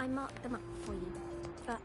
I marked them up for you, but...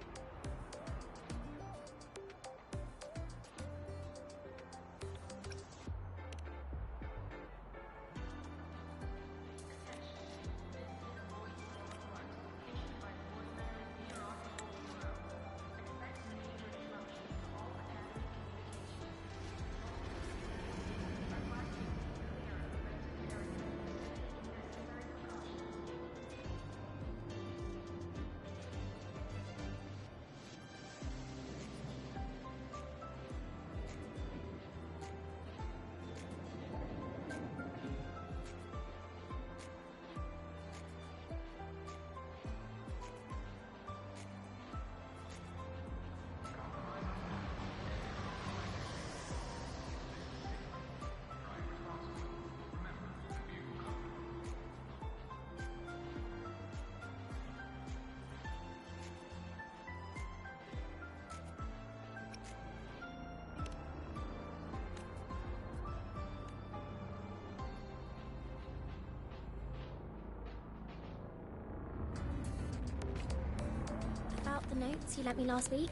About the notes you lent me last week,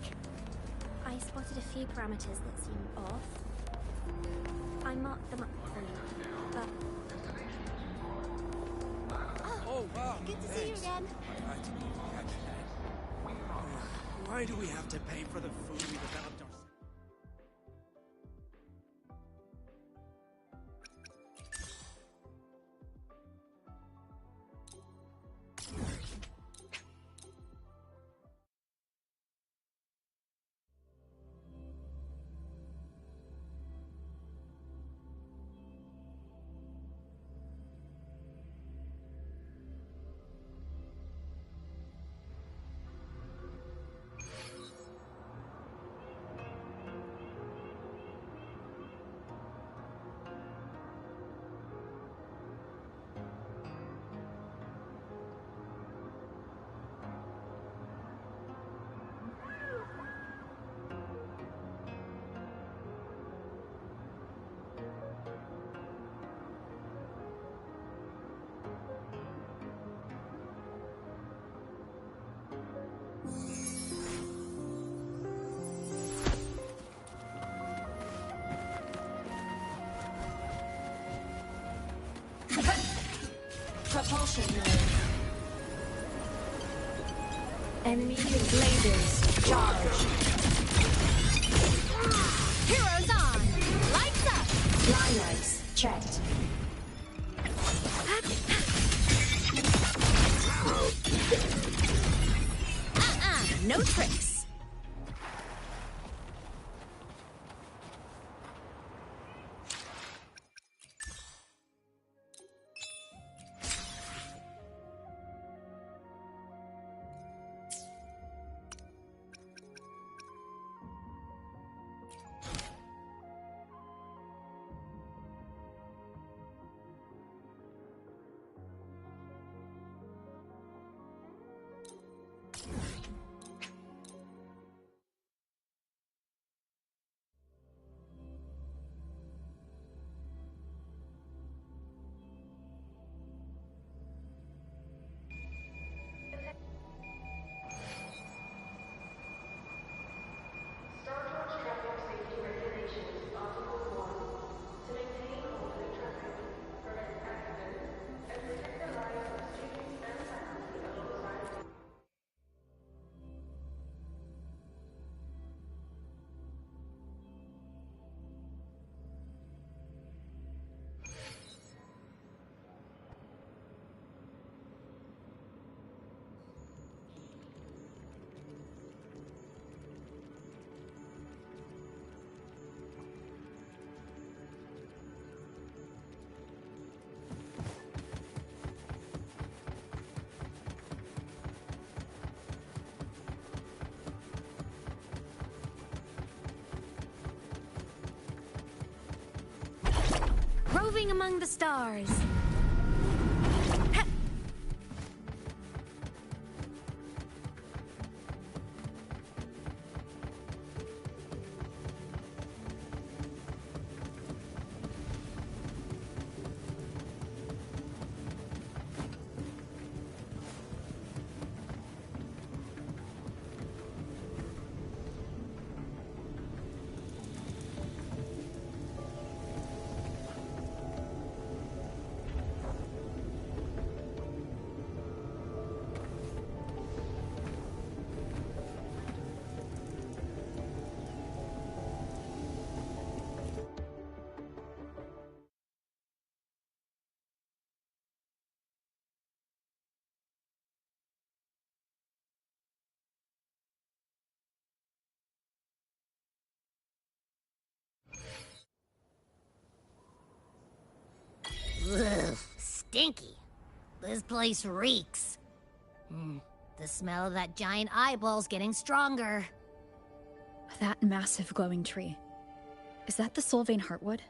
I spotted a few parameters that seem off. I marked them up for you, but... Oh, wow. Good to see you again. Why do we have to pay for the food we developed ourselves? Propulsion mode. Enemy lasers charge. Heroes on! Lights up! Starlights checked. No tricks. Roving among the stars. stinky. This place reeks. The smell of that giant eyeball's getting stronger. That massive glowing tree. Is that the Solvane Heartwood?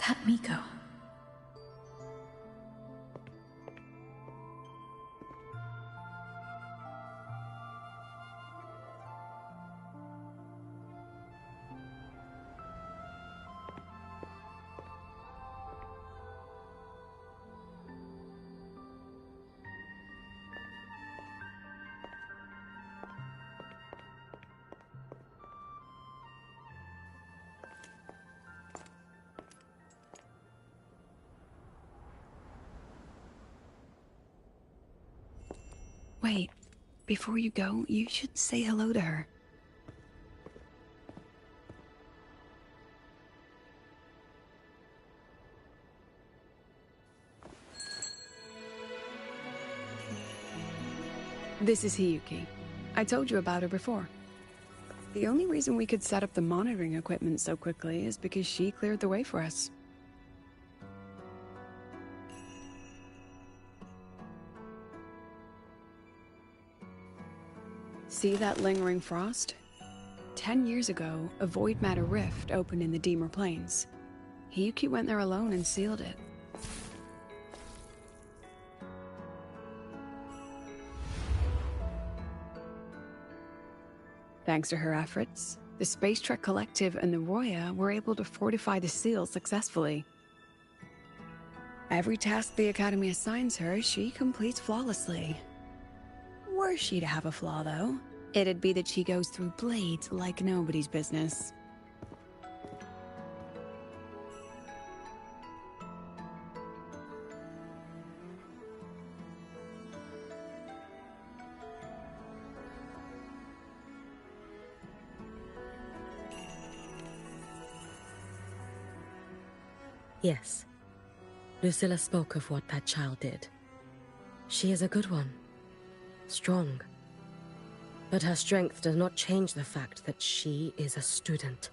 That Miko. Wait, before you go, you should say hello to her. This is Hiyuki. I told you about her before. The only reason we could set up the monitoring equipment so quickly is because she cleared the way for us. See that lingering frost? 10 years ago, a void matter rift opened in the Deemer Plains. Hiyuki went there alone and sealed it. Thanks to her efforts, the Space Trek Collective and the Roya were able to fortify the seal successfully. Every task the Academy assigns her, she completes flawlessly. Were she to have a flaw, though, it'd be that she goes through blades like nobody's business. Yes. Lucilla spoke of what that child did. She is a good one. Strong. But her strength does not change the fact that she is a student.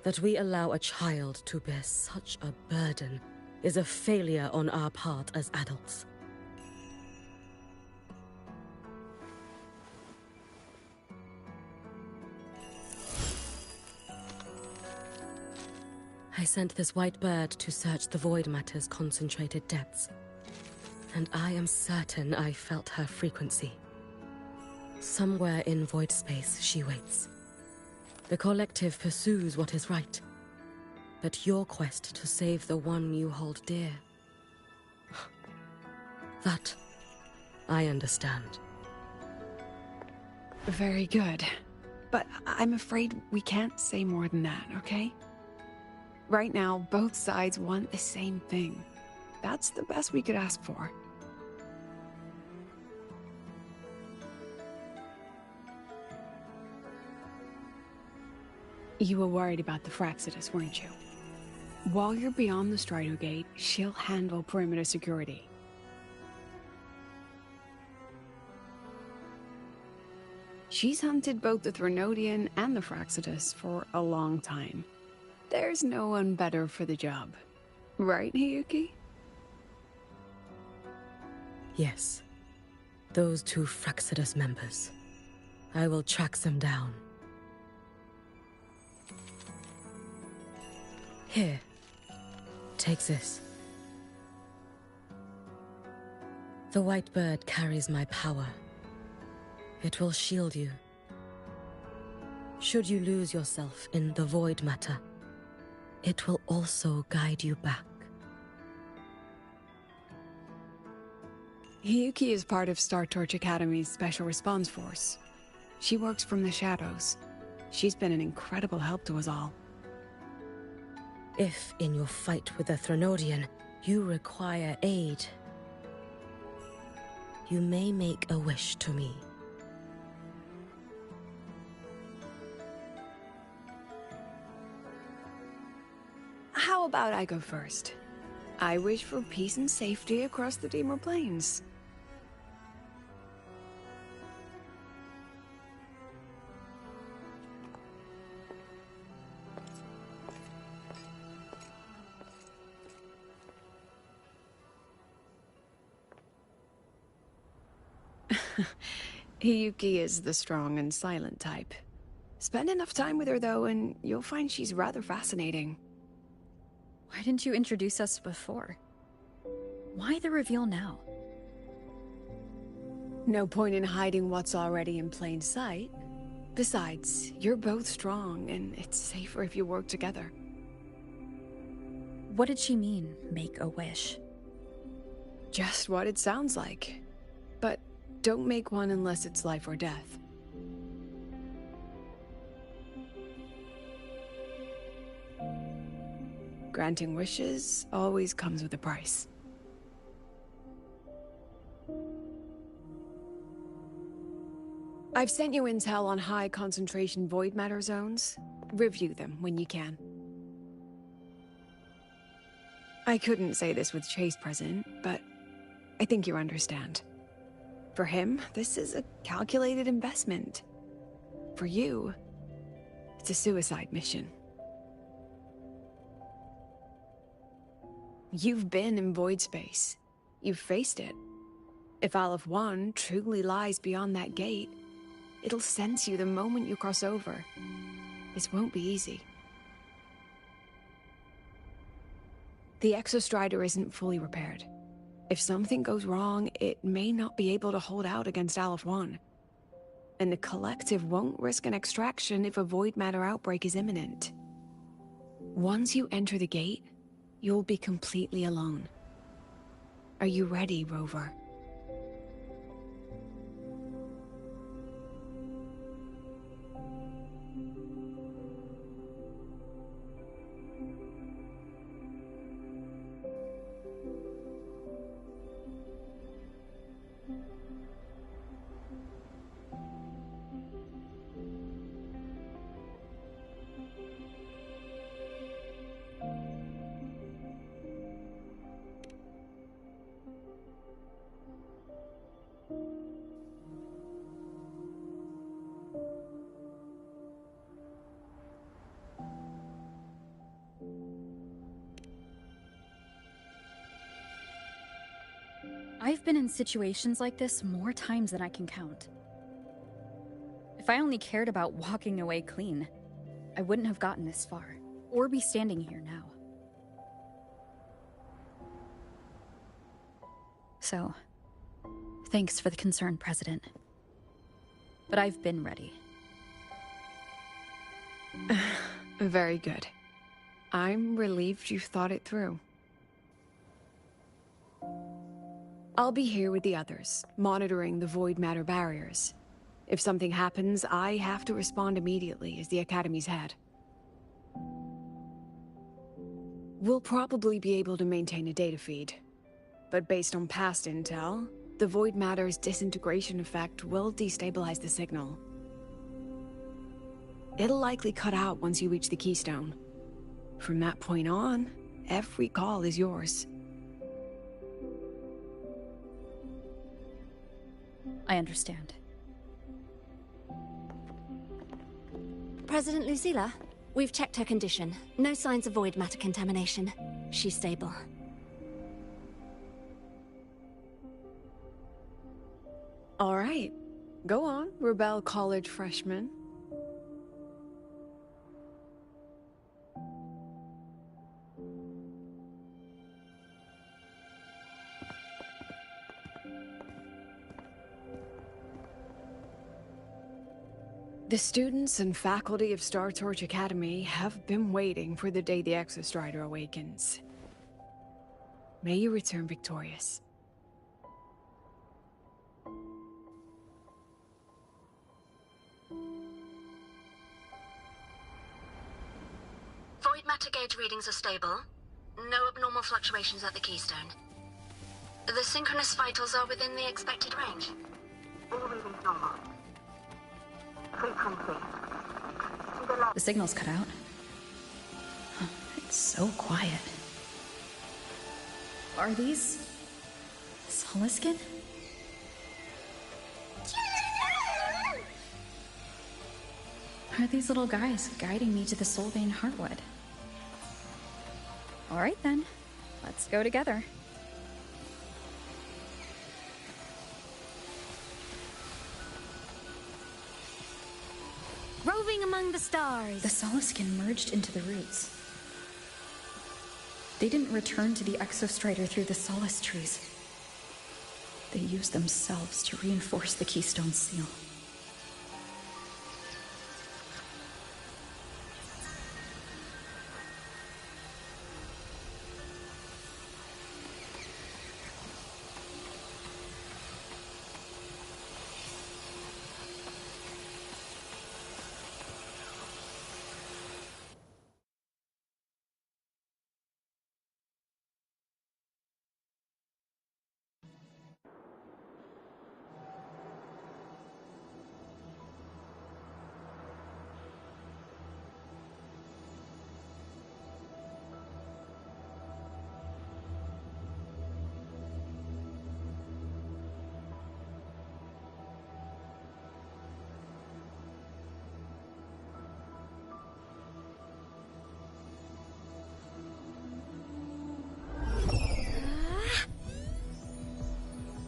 That we allow a child to bear such a burden is a failure on our part as adults. I sent this white bird to search the void matter's concentrated depths, and I am certain I felt her frequency. Somewhere in void space she waits. The collective pursues what is right, but your quest to save the one you hold dear... that I understand. Very good. But I'm afraid we can't say more than that, okay? Right now, both sides want the same thing. That's the best we could ask for. You were worried about the Fraxidus, weren't you? While you're beyond the Strider Gate, she'll handle perimeter security. She's hunted both the Threnodian and the Fraxidus for a long time. There's no one better for the job. Right, Hiyuki? Yes. Those two Fraxidus members. I will track them down. Here. Take this. The white bird carries my power. It will shield you. Should you lose yourself in the void matter, it will also guide you back. Hiyuki is part of Star Torch Academy's Special Response Force. She works from the shadows. She's been an incredible help to us all. If, in your fight with the Threnodian, you require aid, you may make a wish to me. How about I go first? I wish for peace and safety across the Dimmer Plains. Hiyuki is the strong and silent type. Spend enough time with her, though, and you'll find she's rather fascinating. Why didn't you introduce us before? Why the reveal now? No point in hiding what's already in plain sight. Besides, you're both strong, and it's safer if you work together. What did she mean, make a wish? Just what it sounds like. But don't make one unless it's life or death. Granting wishes always comes with a price. I've sent you intel on high concentration void matter zones. Review them when you can. I couldn't say this with Chase present, but I think you understand. For him, this is a calculated investment. For you, it's a suicide mission. You've been in void space. You've faced it. If Aleph 1 truly lies beyond that gate, it'll sense you the moment you cross over. This won't be easy. The Exostrider isn't fully repaired. If something goes wrong, it may not be able to hold out against Aleph 1. And the Collective won't risk an extraction if a void matter outbreak is imminent. Once you enter the gate, you'll be completely alone. Are you ready, Rover? I've been in situations like this more times than I can count. If I only cared about walking away clean, I wouldn't have gotten this far, or be standing here now. So, thanks for the concern, President. But I've been ready. Very good. I'm relieved you've thought it through. I'll be here with the others, monitoring the void matter barriers. If something happens, I have to respond immediately as the Academy's head. We'll probably be able to maintain a data feed. But based on past intel, the void matter's disintegration effect will destabilize the signal. It'll likely cut out once you reach the keystone. From that point on, every call is yours. I understand. President Lucilla, we've checked her condition. No signs of void matter contamination. She's stable. All right. Go on, Rebel College freshman. The students and faculty of Star Torch Academy have been waiting for the day the Exostrider awakens. May you return victorious. matter gauge readings are stable. No abnormal fluctuations at the keystone. The synchronous vitals are within the expected range. All readings normal. Frequency. The signal's cut out. Huh, it's so quiet. Are these... Soliskin? Are these little guys guiding me to the Soulbane Heartwood? Alright then, let's go together. Roving among the stars. The Soliskin merged into the roots. They didn't return to the Exostrider through the Solace trees. They used themselves to reinforce the Keystone Seal.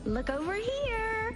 Look over here.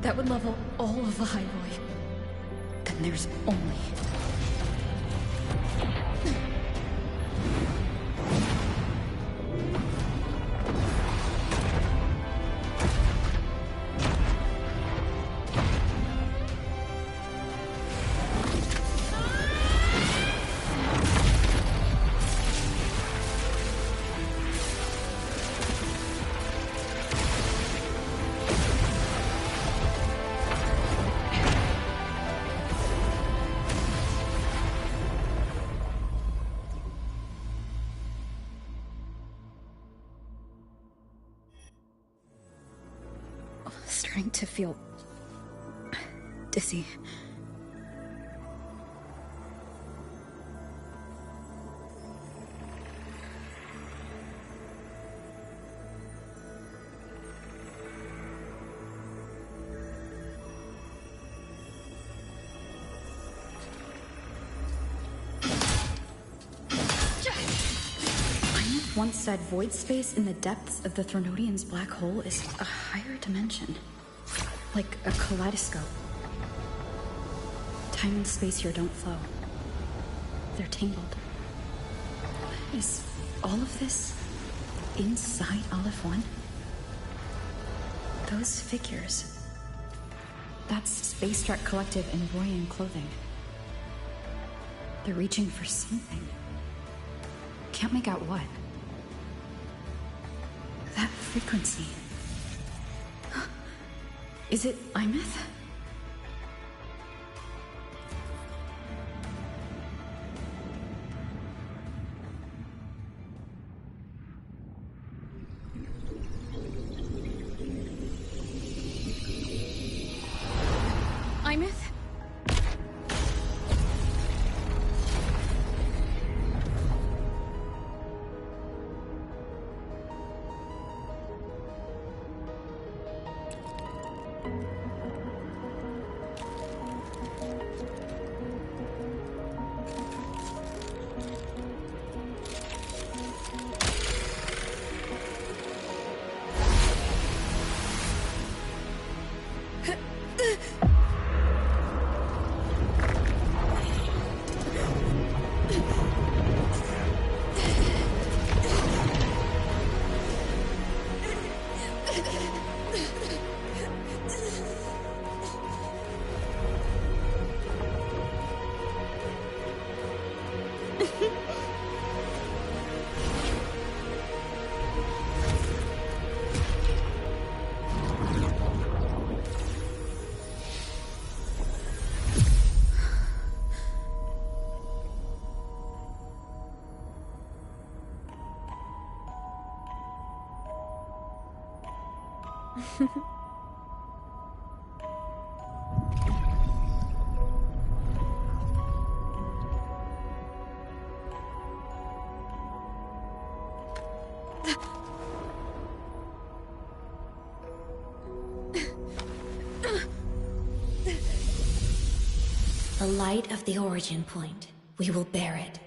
that would level all of the highway. Then there's only... Starting to feel dizzy. Once said void space in the depths of the Thronodian's black hole is a higher dimension. Like a kaleidoscope. Time and space here don't flow. They're tangled. Is all of this inside Aleph 1? Those figures. That's Space Trek Collective in Royan clothing. They're reaching for something. Can't make out what. That frequency. Is it Imeth? Imeth? The light of the origin point. We will bear it.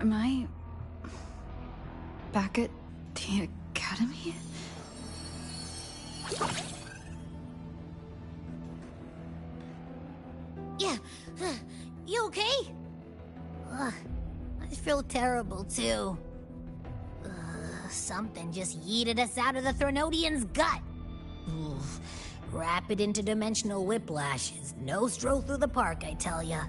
Am I back at the academy? Yeah, you okay? I feel terrible too. Something just yeeted us out of the Thronodian's gut. Oof. Rapid interdimensional whiplash is no stroll through the park, I tell ya.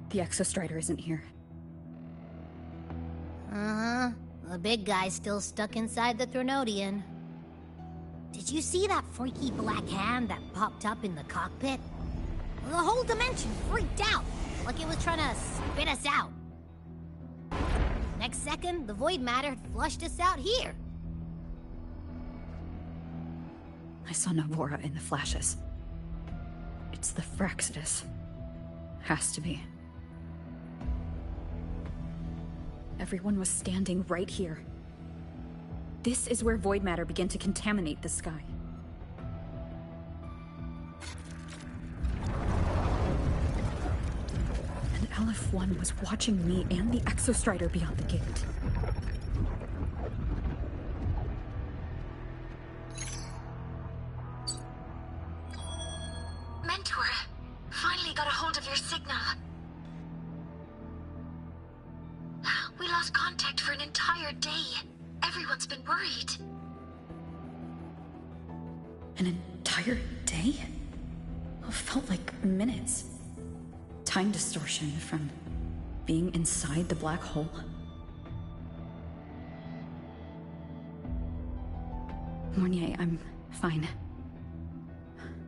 The Exostrider isn't here. Uh-huh. The big guy's still stuck inside the Thronodian. Did you see that freaky black hand that popped up in the cockpit? The whole dimension freaked out, like it was trying to spit us out. Next second, the void matter flushed us out here. I saw Navora in the flashes. It's the Frexodus. Has to be. Everyone was standing right here. This is where void matter began to contaminate the sky. And LF1 was watching me and the Exostrider beyond the gate. Mentor, finally got a hold of your signal. We lost contact for an entire day. Everyone's been worried. An entire day? It felt like minutes. Time distortion from being inside the black hole. Mornier, I'm fine.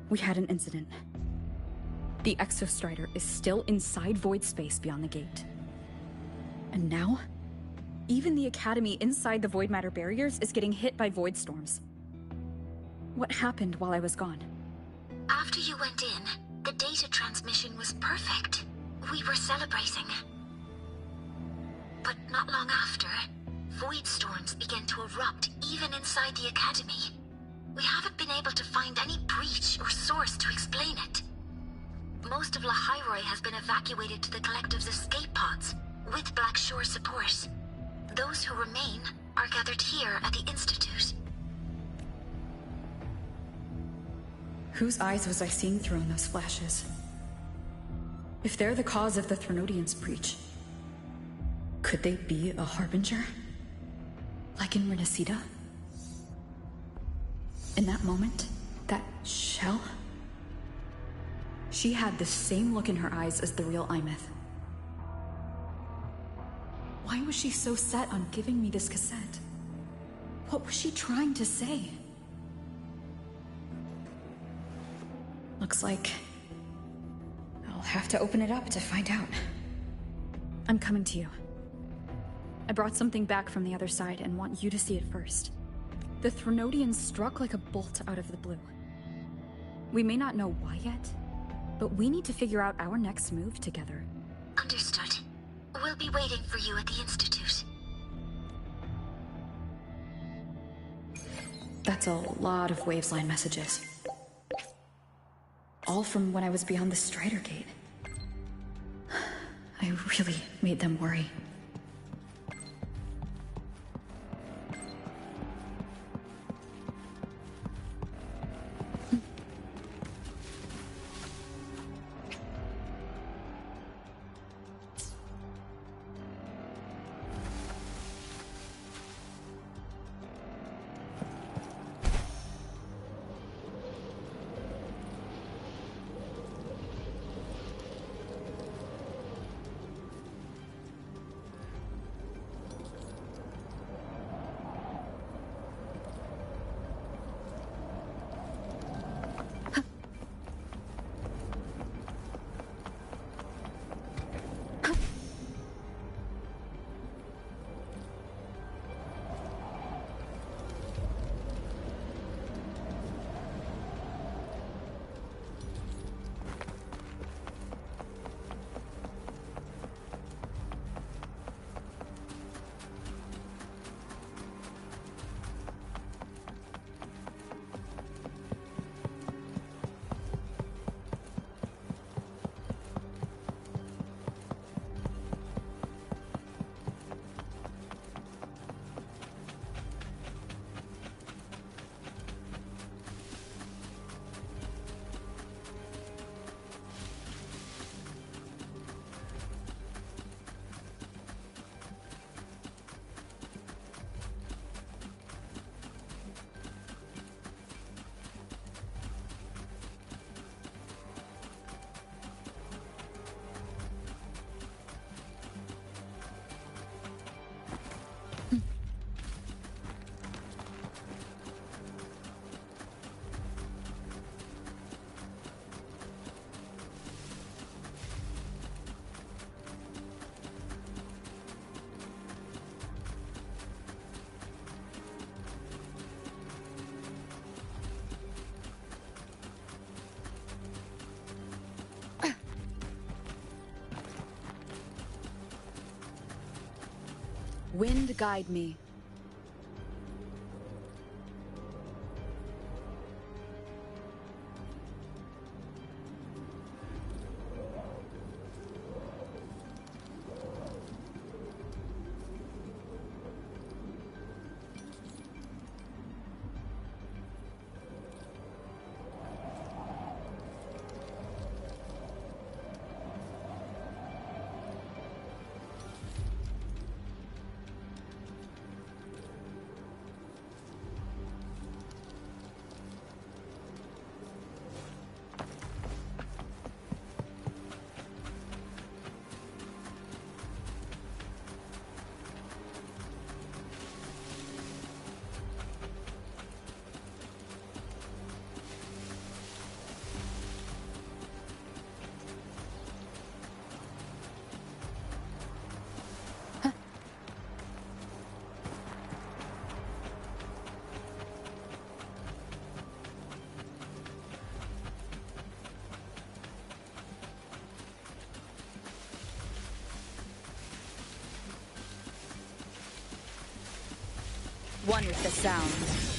We had an incident. The Exostrider is still inside void space beyond the gate. And now, even the Academy inside the void matter barriers is getting hit by void storms. What happened while I was gone? After you went in, the data transmission was perfect. We were celebrating. But not long after, void storms began to erupt even inside the Academy. We haven't been able to find any breach or source to explain it. Most of Lahairoi has been evacuated to the Collective's escape pods, with Black Shore support. Those who remain are gathered here at the Institute. Whose eyes was I seeing through in those flashes? If they're the cause of the Threnodians' breach, could they be a harbinger? Like in Renacida? In that moment, that shell? She had the same look in her eyes as the real Imeth. Why was she so set on giving me this cassette? What was she trying to say? Looks like I'll have to open it up to find out. I'm coming to you. I brought something back from the other side and want you to see it first. The Threnodians struck like a bolt out of the blue. We may not know why yet, but we need to figure out our next move together. Understood. We'll be waiting for you at the Institute. That's a lot of Wavesline messages. All from when I was beyond the Strider Gate. I really made them worry. Wind guide me. One with the sound.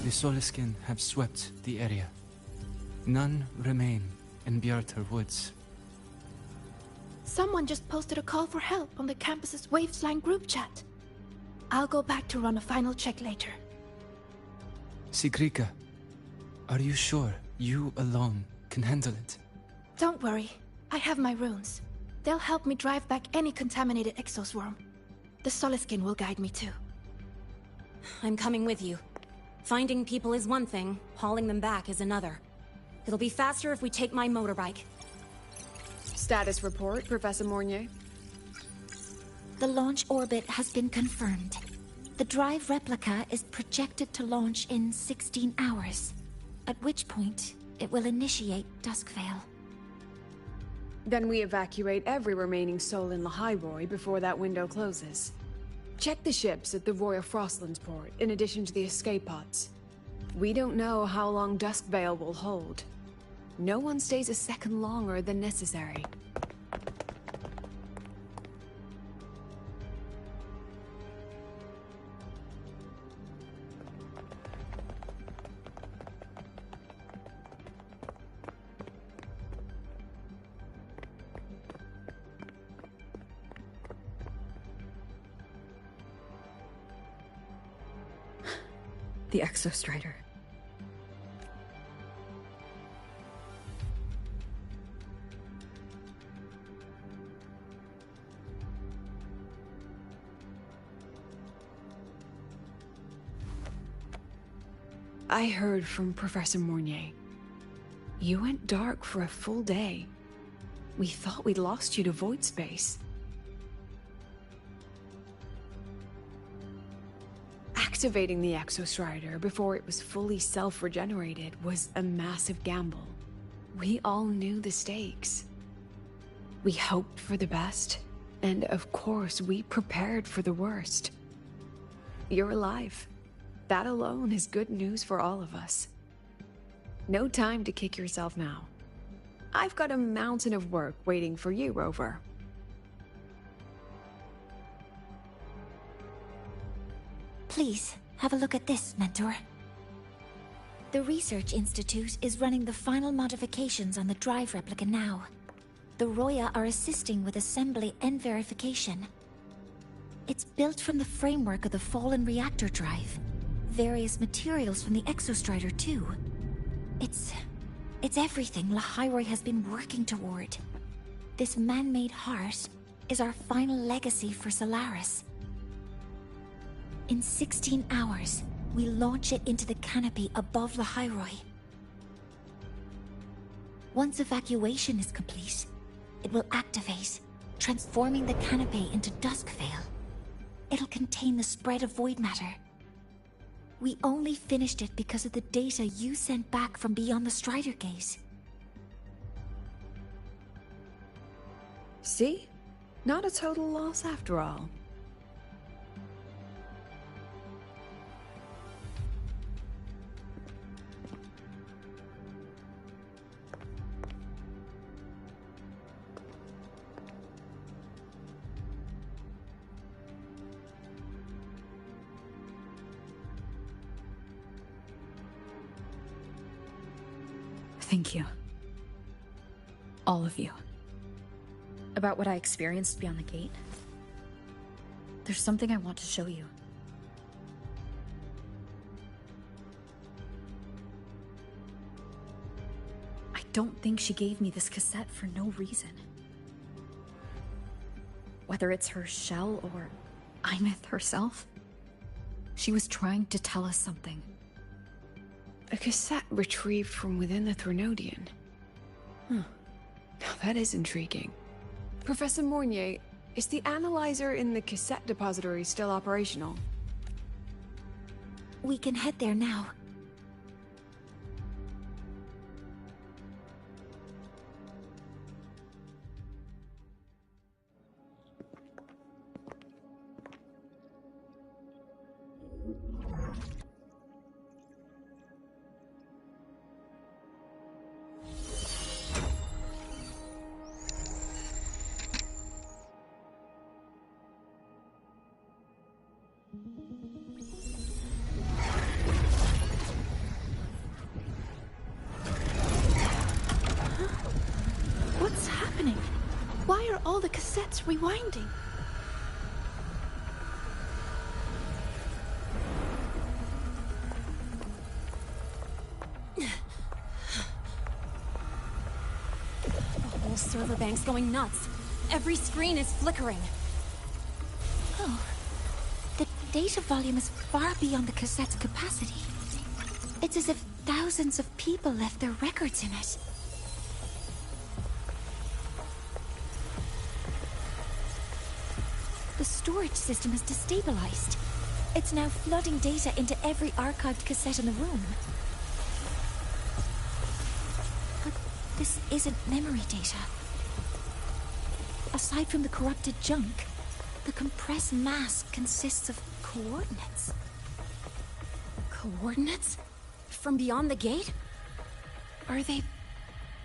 The Soliskin have swept the area. None remain in Bjartar Woods. Someone just posted a call for help on the campus's Waveslang group chat. I'll go back to run a final check later. Sigrika, are you sure you alone can handle it? Don't worry, I have my runes. They'll help me drive back any contaminated exoswarm. The Soliskin will guide me too. I'm coming with you. Finding people is one thing, hauling them back is another. It'll be faster if we take my motorbike. Status report, Professor Mornier. The launch orbit has been confirmed. The drive replica is projected to launch in 16 hours, at which point it will initiate Duskvale. Then we evacuate every remaining soul in Lahairoi before that window closes. Check the ships at the Royal Frostlands port, in addition to the escape pods. We don't know how long Duskvale will hold. No one stays a second longer than necessary. The Exostrider. I heard from Professor Mornier. You went dark for a full day. We thought we'd lost you to void space. Activating the Exostrider before it was fully self-regenerated was a massive gamble. We all knew the stakes. We hoped for the best, and of course we prepared for the worst. You're alive. That alone is good news for all of us. No time to kick yourself now. I've got a mountain of work waiting for you, Rover. Please, have a look at this, Mentor. The Research Institute is running the final modifications on the drive replica now. The Roya are assisting with assembly and verification. It's built from the framework of the fallen reactor drive. Various materials from the Exostrider, too. It's everything Lahairoi has been working toward. This man-made heart is our final legacy for Solaris. In 16 hours, we launch it into the canopy above Lahairoi. Once evacuation is complete, it will activate, transforming the canopy into Duskvale. It'll contain the spread of void matter. We only finished it because of the data you sent back from beyond the Strider Gate. See? Not a total loss after all. Thank you. All of you. About what I experienced beyond the gate. There's something I want to show you. I don't think she gave me this cassette for no reason. Whether it's her shell or Imith herself, she was trying to tell us something. A cassette retrieved from within the Threnodian. Huh. Now that is intriguing. Professor Mornier, is the analyzer in the cassette depository still operational? We can head there now. What's happening? Why are all the cassettes rewinding? The whole server bank's going nuts. Every screen is flickering. Oh. The data volume is far beyond the cassette's capacity. It's as if thousands of people left their records in it. The storage system is destabilized. It's now flooding data into every archived cassette in the room. But this isn't memory data. Aside from the corrupted junk, the compressed mass consists of coordinates. Coordinates? From beyond the gate? Are they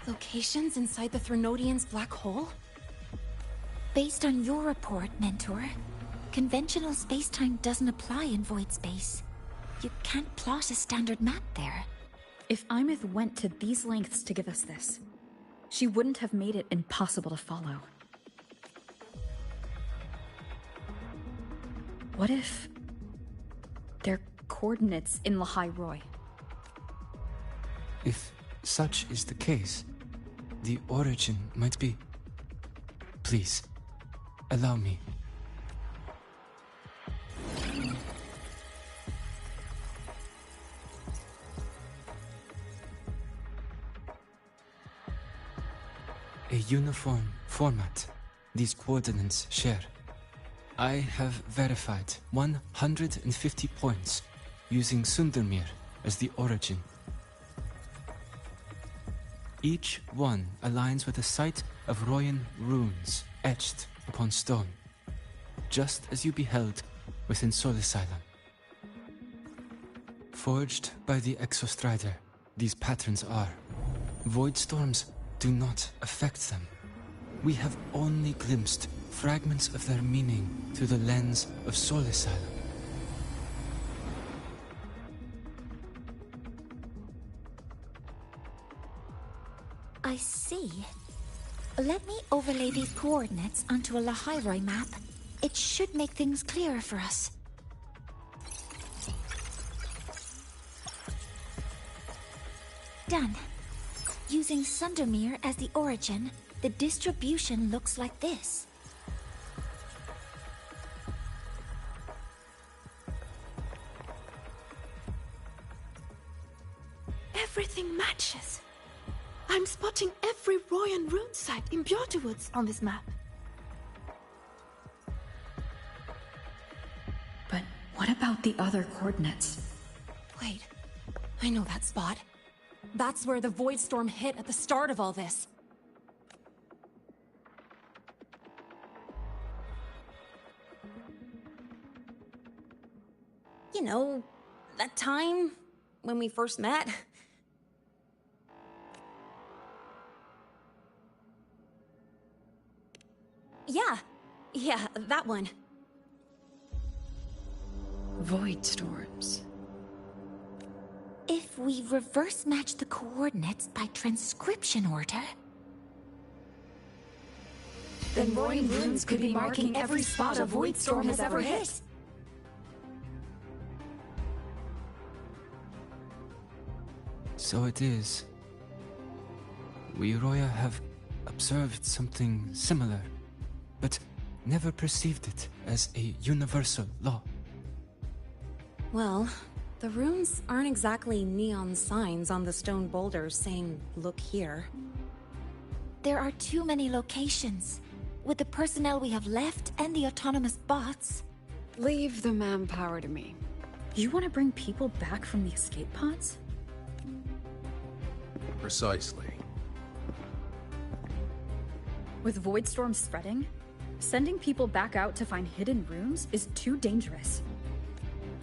locations inside the Threnodian's black hole? Based on your report, Mentor, conventional space-time doesn't apply in void space. You can't plot a standard map there. If Imith went to these lengths to give us this, she wouldn't have made it impossible to follow. What if they're coordinates in Lahairoi? If such is the case, the origin might be... Please, allow me. a uniform format these coordinates share. I have verified 150 points using Sundermere as the origin. Each one aligns with a site of Royan runes etched upon stone, just as you beheld within Solisylum. Forged by the Exostrider, these patterns are. Void storms do not affect them. We have only glimpsed fragments of their meaning through the lens of Solisylum. I see. Let me overlay these coordinates onto a Lahairoi map. It should make things clearer for us. Done. Using Sundermere as the origin, the distribution looks like this. Everything matches. I'm spotting every Royan rune site in Bjorterwoods on this map. But what about the other coordinates? Wait, I know that spot. That's where the Void Storm hit at the start of all this. You know, that time when we first met. Yeah, that one. Void storms. If we reverse match the coordinates by transcription order... Then Royan runes could be marking every spot a Void Storm has ever hit. So it is. We Roya have observed something similar, but never perceived it as a universal law. Well, the runes aren't exactly neon signs on the stone boulders saying, "Look here." There are too many locations. With the personnel we have left and the autonomous bots... Leave the manpower to me. You want to bring people back from the escape pods? Precisely. With Void storms spreading, sending people back out to find hidden rooms is too dangerous.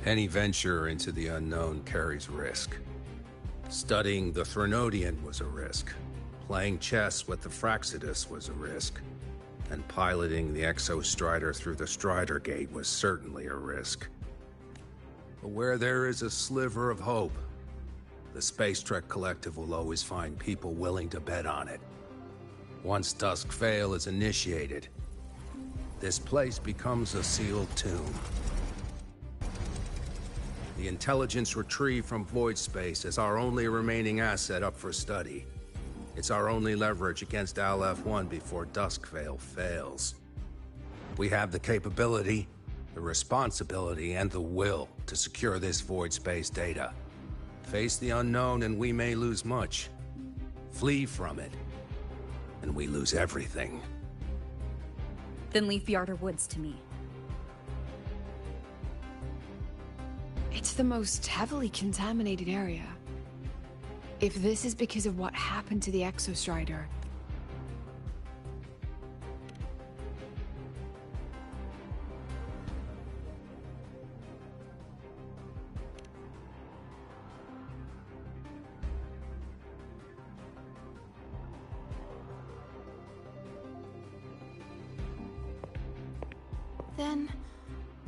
Any venture into the unknown carries risk. Studying the Threnodian was a risk. Playing chess with the Fraxidus was a risk. And piloting the Exostrider through the Strider Gate was certainly a risk. But where there is a sliver of hope, the Space Trek Collective will always find people willing to bet on it. Once Dusk Vale is initiated, this place becomes a sealed tomb. The intelligence retrieved from void space is our only remaining asset up for study. It's our only leverage against LF1 before Duskvale fails. We have the capability, the responsibility, and the will to secure this void space data. Face the unknown and we may lose much. Flee from it, and we lose everything. Then leave Bjarter Woods to me. It's the most heavily contaminated area. If this is because of what happened to the Exostrider...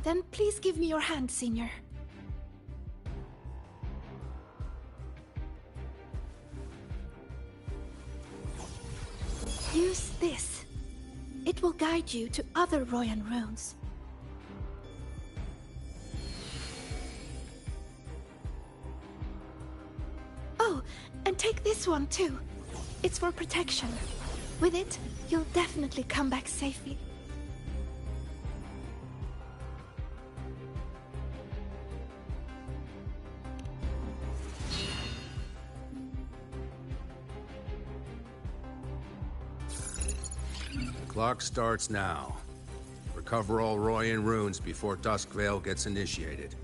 Then please give me your hand, Senior. Use this. It will guide you to other Royan runes. Oh, and take this one too. It's for protection. With it, you'll definitely come back safely. Clock starts now. Recover all Royan runes before Duskvale gets initiated.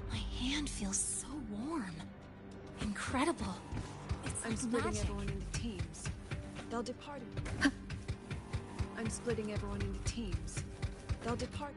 My hand feels so warm. Incredible. It's I'm like splitting magic. everyone into teams. They'll depart. I'm splitting everyone into teams. They'll depart.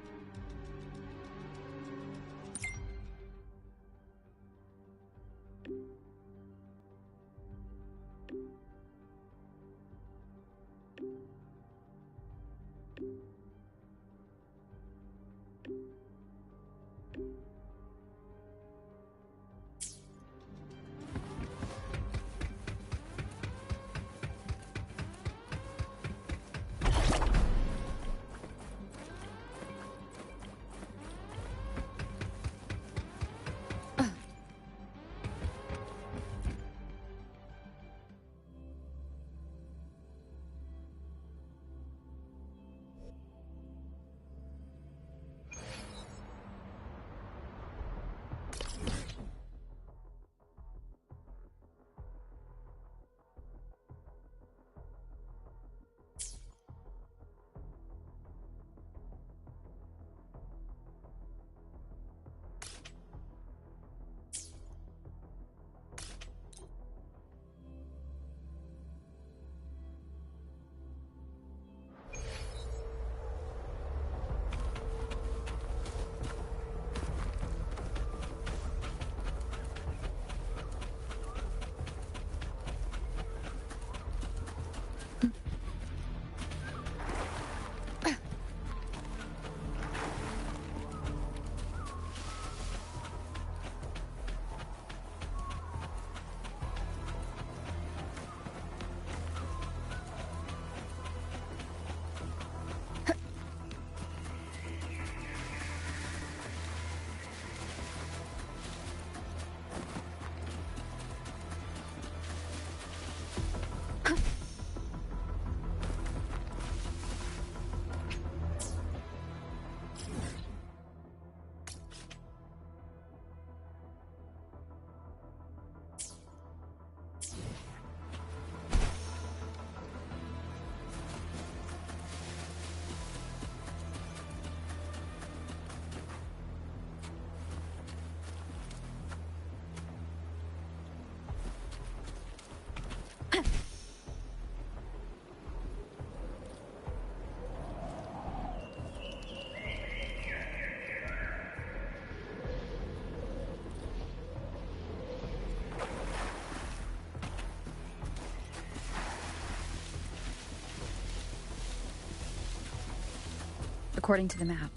According to the map,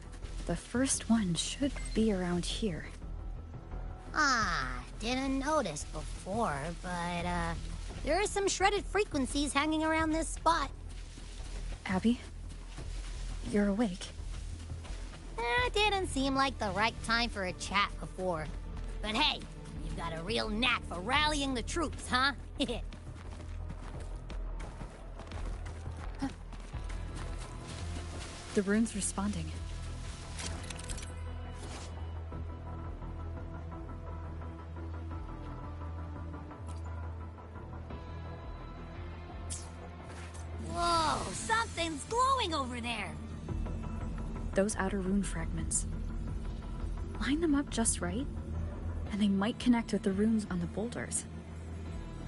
the first one should be around here. Ah, didn't notice before, but, there are some shredded frequencies hanging around this spot. Abby? You're awake. Didn't seem like the right time for a chat before. But hey, you've got a real knack for rallying the troops, huh? The rune's responding. Whoa, something's glowing over there. Those outer rune fragments. Line them up just right, and they might connect with the runes on the boulders.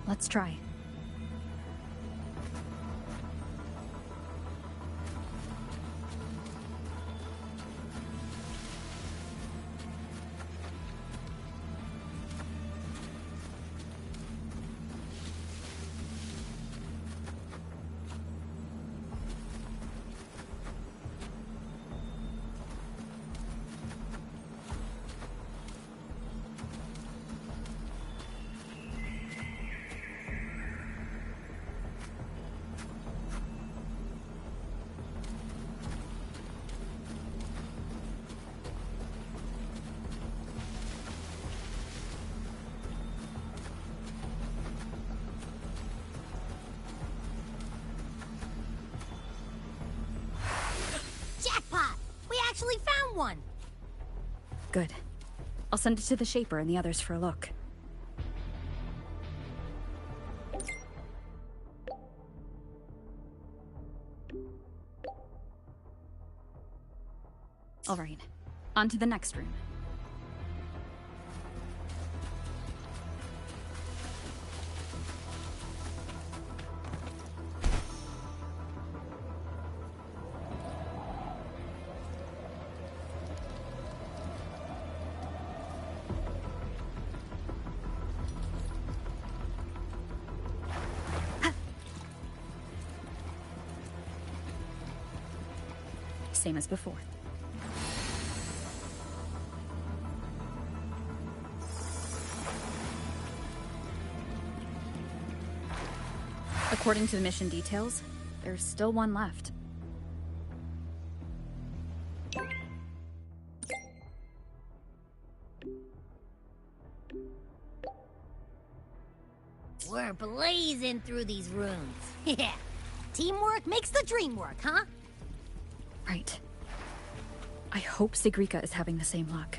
Let's try. actually found one! Good. I'll send it to the Shaper and the others for a look. Alright, on to the next room. Same as before. According to the mission details, there's still one left. We're blazing through these rooms. Yeah. Teamwork makes the dream work, huh? Right. I hope Sigrika is having the same luck.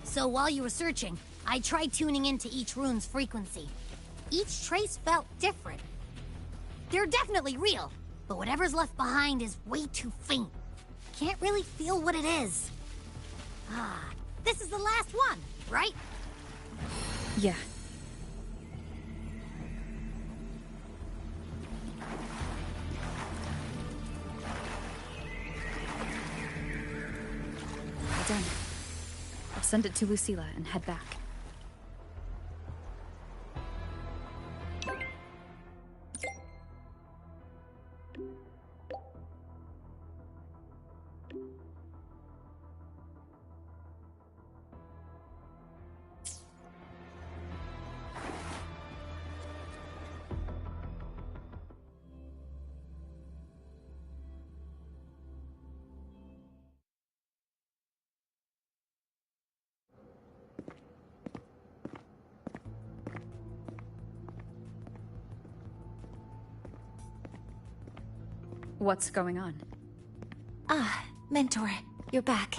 So while you were searching, I tried tuning into each rune's frequency. Each trace felt different. They're definitely real, but whatever's left behind is way too faint. Can't really feel what it is. Ah, this is the last one, right? Yeah. Done. I'll send it to Lucilla and head back. What's going on? Ah, Mentor, you're back.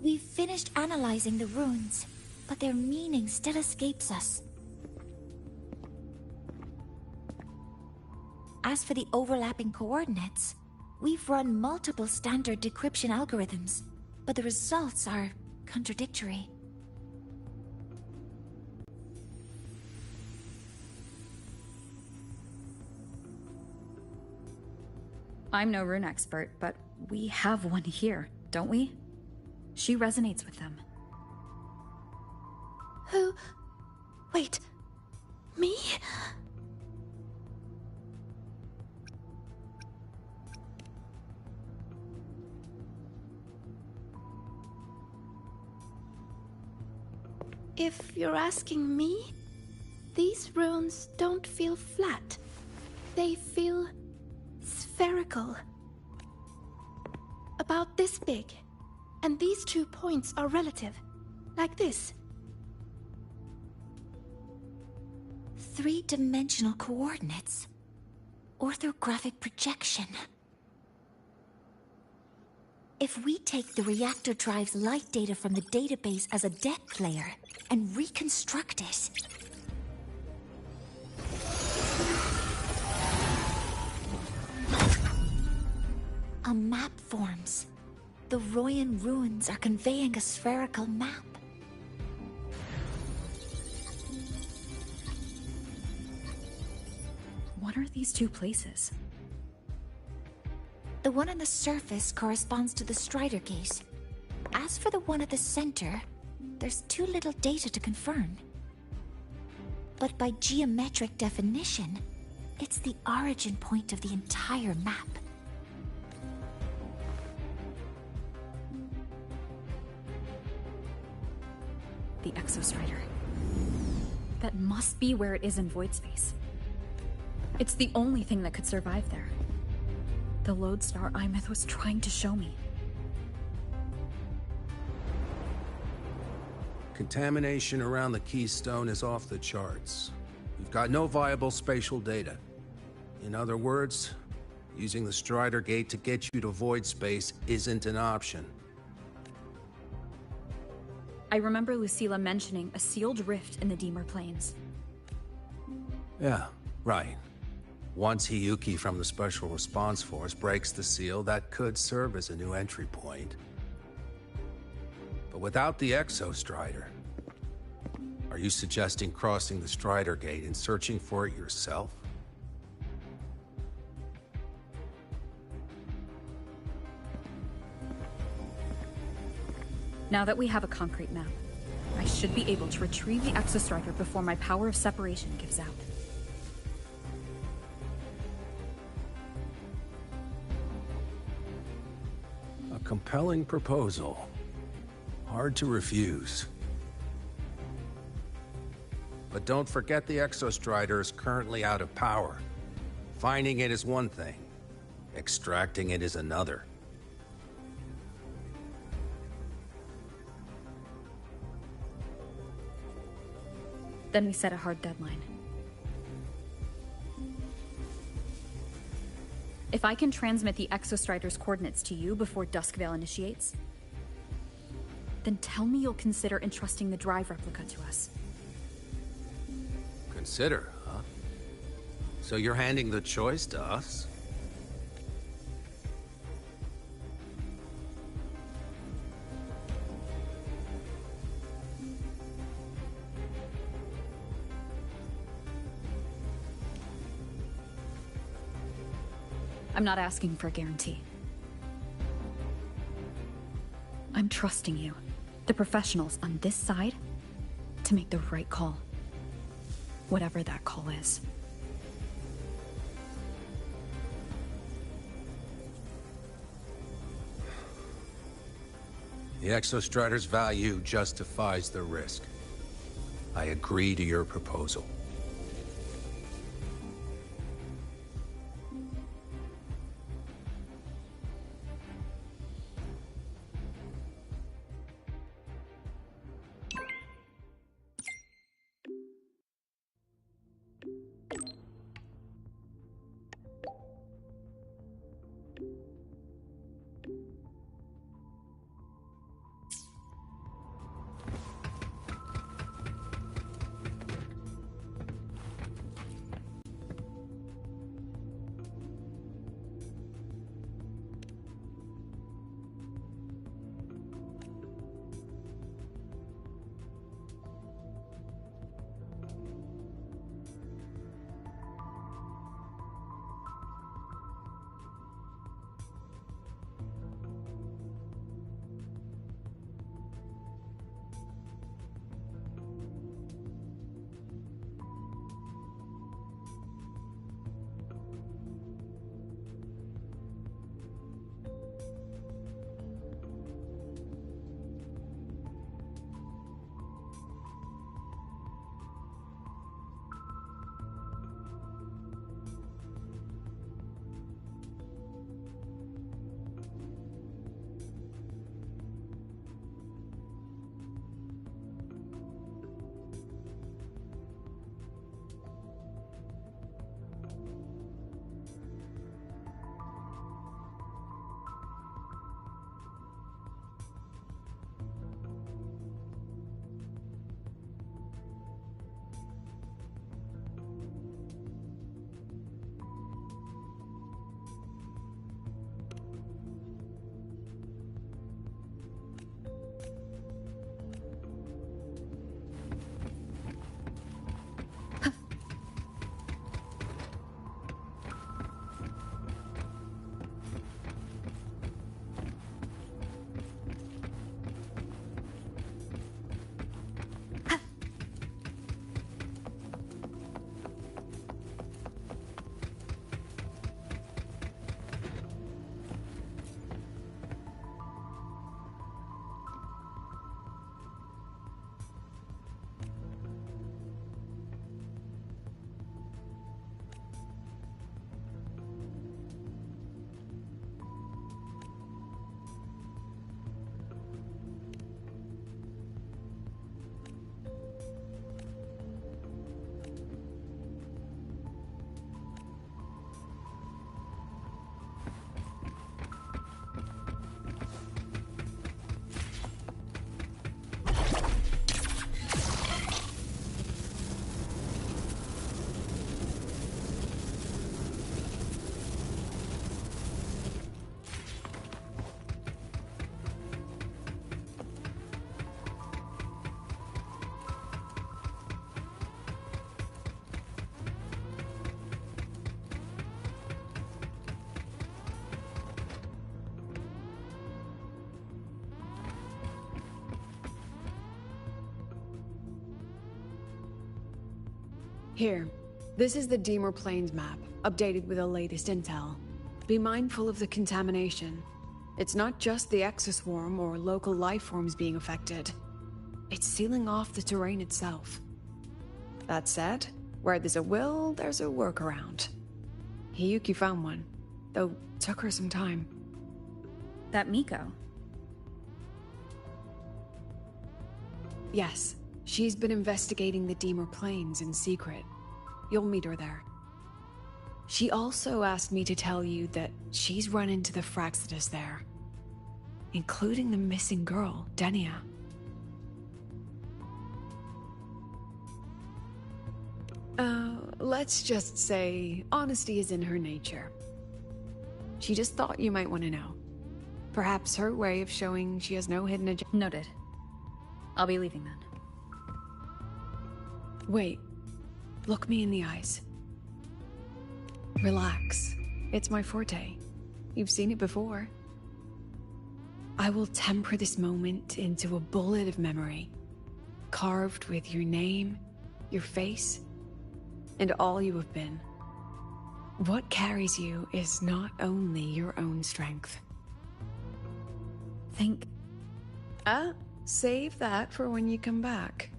We've finished analyzing the runes, but their meaning still escapes us. As for the overlapping coordinates, we've run multiple standard decryption algorithms, but the results are contradictory. I'm no rune expert, but we have one here, don't we? She resonates with them. Who? Wait. Me? If you're asking me, these runes don't feel flat. They feel spherical. About this big. And these 2 points are relative. Like this. 3-dimensional coordinates. Orthographic projection. If we take the reactor drive's light data from the database as a depth layer and reconstruct it, a map forms. The Royan ruins are conveying a spherical map. What are these 2 places? The one on the surface corresponds to the Strider Gate. As for the one at the center, there's too little data to confirm. But by geometric definition, it's the origin point of the entire map. The Exostrider. That must be where it is in void space. It's the only thing that could survive there. The lodestar Imeth was trying to show me. Contamination around the keystone is off the charts. We've got no viable spatial data. In other words, Using the Strider Gate to get you to void space isn't an option. I remember Lucilla mentioning a sealed rift in the Deemer Plains. Yeah, right. Once Hiyuki from the Special Response Force breaks the seal, that could serve as a new entry point. But without the Exo-Strider, are you suggesting crossing the Strider Gate and searching for it yourself? Now that we have a concrete map, I should be able to retrieve the Exostrider before my power of separation gives out. A compelling proposal. Hard to refuse. But don't forget the Exostrider is currently out of power. Finding it is one thing. Extracting it is another. Then we set a hard deadline. If I can transmit the Exostrider's coordinates to you before Duskvale initiates, then tell me you'll consider entrusting the drive replica to us. Consider, huh? So you're handing the choice to us? I'm not asking for a guarantee. I'm trusting you, the professionals on this side, to make the right call. Whatever that call is. The Exostrider's value justifies the risk. I agree to your proposal. Here, this is the Deemer Plains map, updated with the latest intel. Be mindful of the contamination. It's not just the exoswarm or local life forms being affected. It's sealing off the terrain itself. That said, where there's a will, there's a workaround. Hiyuki found one, though took her some time. That Miko. Yes, she's been investigating the Deemer Plains in secret. You'll meet her there. She also asked me to tell you that she's run into the Fraxidus there, including the missing girl, Denia. Let's just say honesty is in her nature. She just thought you might want to know. Perhaps her way of showing she has no hidden agenda. Noted. I'll be leaving then. Wait. Look me in the eyes. Relax. It's my forte. You've seen it before. I will temper this moment into a bullet of memory, carved with your name, your face, and all you have been. What carries you is not only your own strength. Think. Save that for when you come back.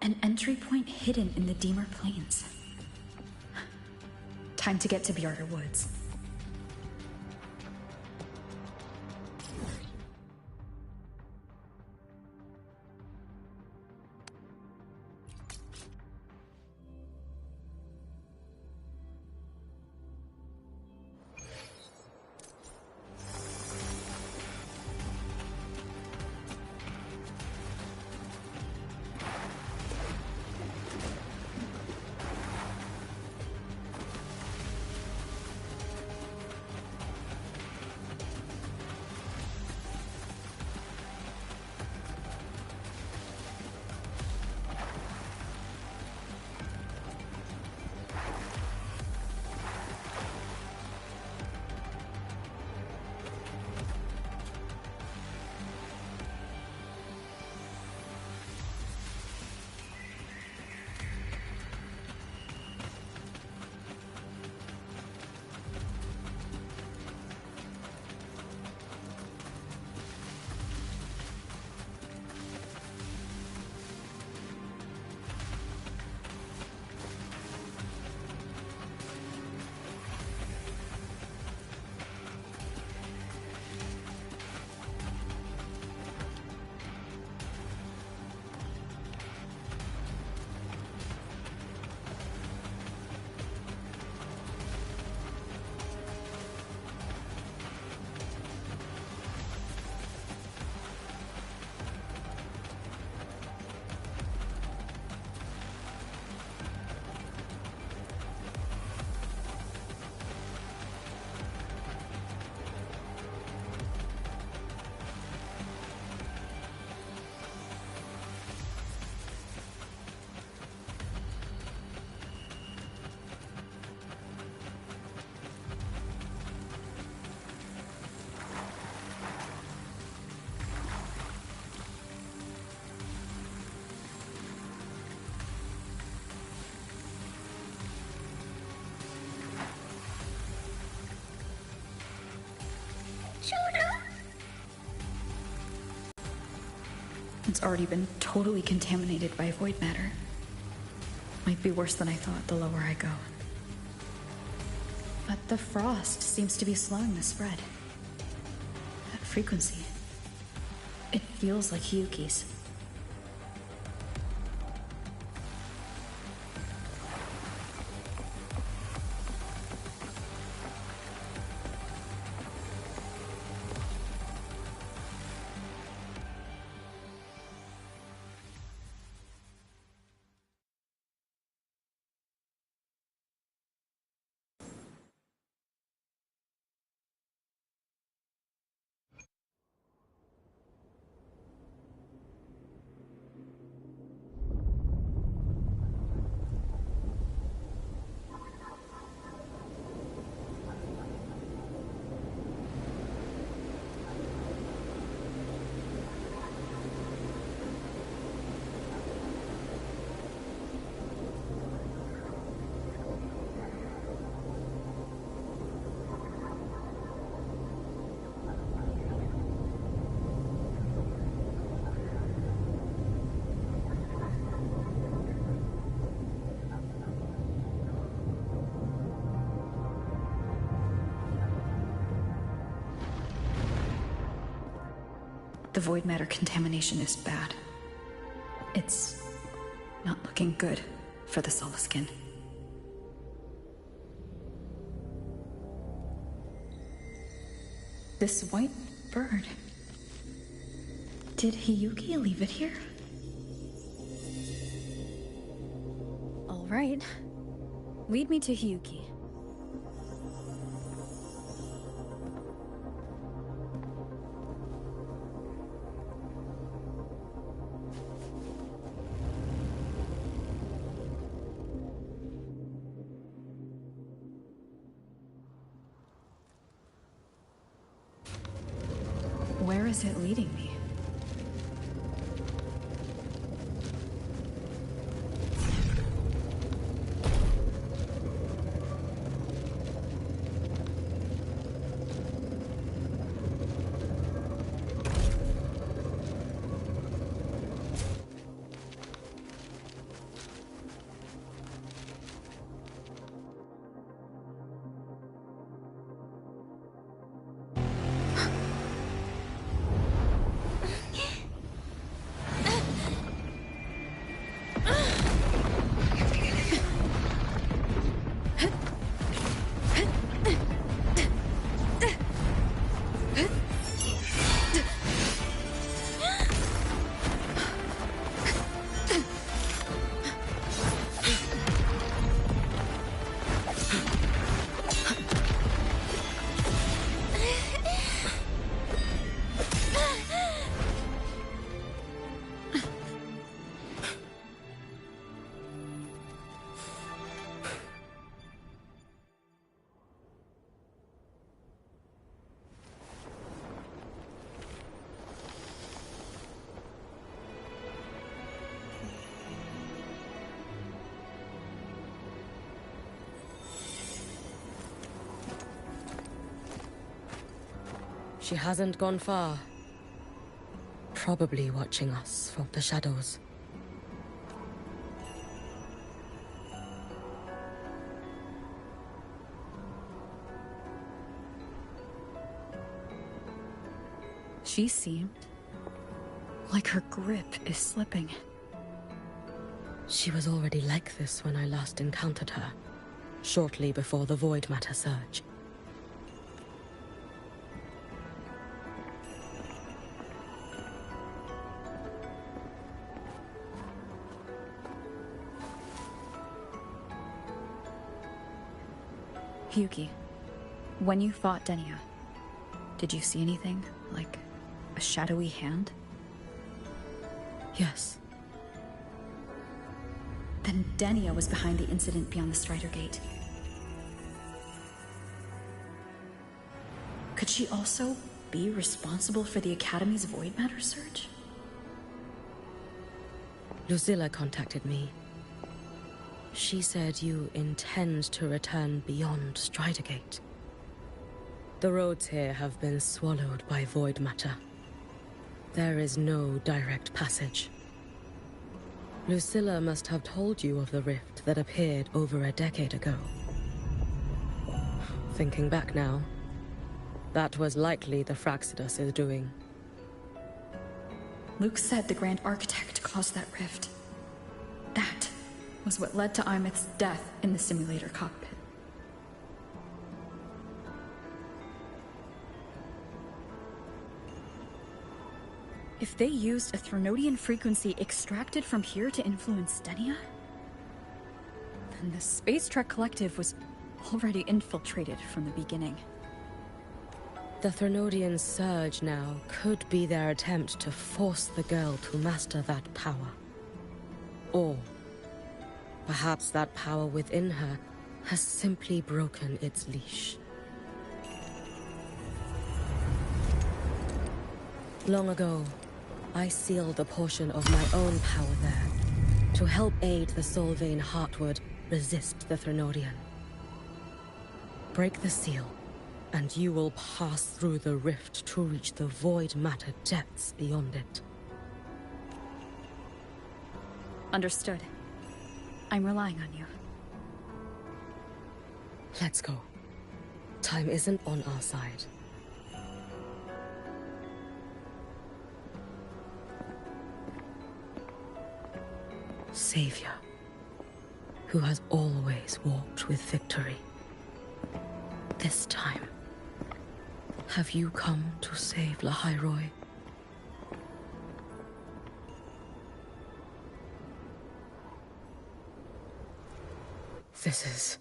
An entry point hidden in the Deemer Plains. Time to get to Bjarter Woods. It's already been totally contaminated by void matter. Might be worse than I thought the lower I go. But the frost seems to be slowing the spread. That frequency. It feels like Hiyuki's. The void matter contamination is bad. It's not looking good for the Solaskin. This white bird. Did Hiyuki leave it here? All right. Lead me to Hiyuki. Where is it leading me? She hasn't gone far. Probably watching us from the shadows. She seemed like her grip is slipping. She was already like this when I last encountered her, shortly before the void matter surge. Hiyuki, when you fought Denia, did you see anything, like a shadowy hand? Yes. Then Denia was behind the incident beyond the Strider Gate. Could she also be responsible for the Academy's void matter surge? Lucilla contacted me. She said you intend to return beyond Strider Gate. The roads here have been swallowed by void matter. There is no direct passage. Lucilla must have told you of the rift that appeared over a decade ago. Thinking back now, that was likely the Fraxidus' doing. Luke said the Grand Architect caused that rift. That was what led to Imith's death in the simulator cockpit. If they used a Threnodian frequency extracted from here to influence Denia, then the Space Trek Collective was already infiltrated from the beginning. The Threnodian surge now could be their attempt to force the girl to master that power. Or perhaps that power within her has simply broken its leash. Long ago, I sealed a portion of my own power there to help aid the Solvane Heartwood resist the Threnodian. Break the seal, and you will pass through the rift to reach the void matter depths beyond it. Understood. I'm relying on you. Let's go. Time isn't on our side. Savior, who has always walked with victory. This time, have you come to save Lahairoi? This is...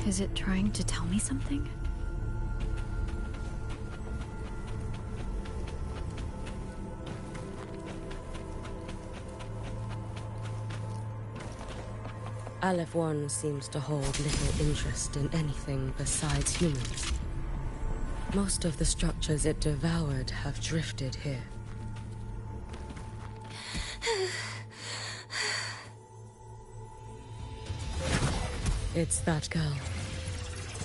Is it trying to tell me something? Aleph One seems to hold little interest in anything besides humans. Most of the structures it devoured have drifted here. It's that girl.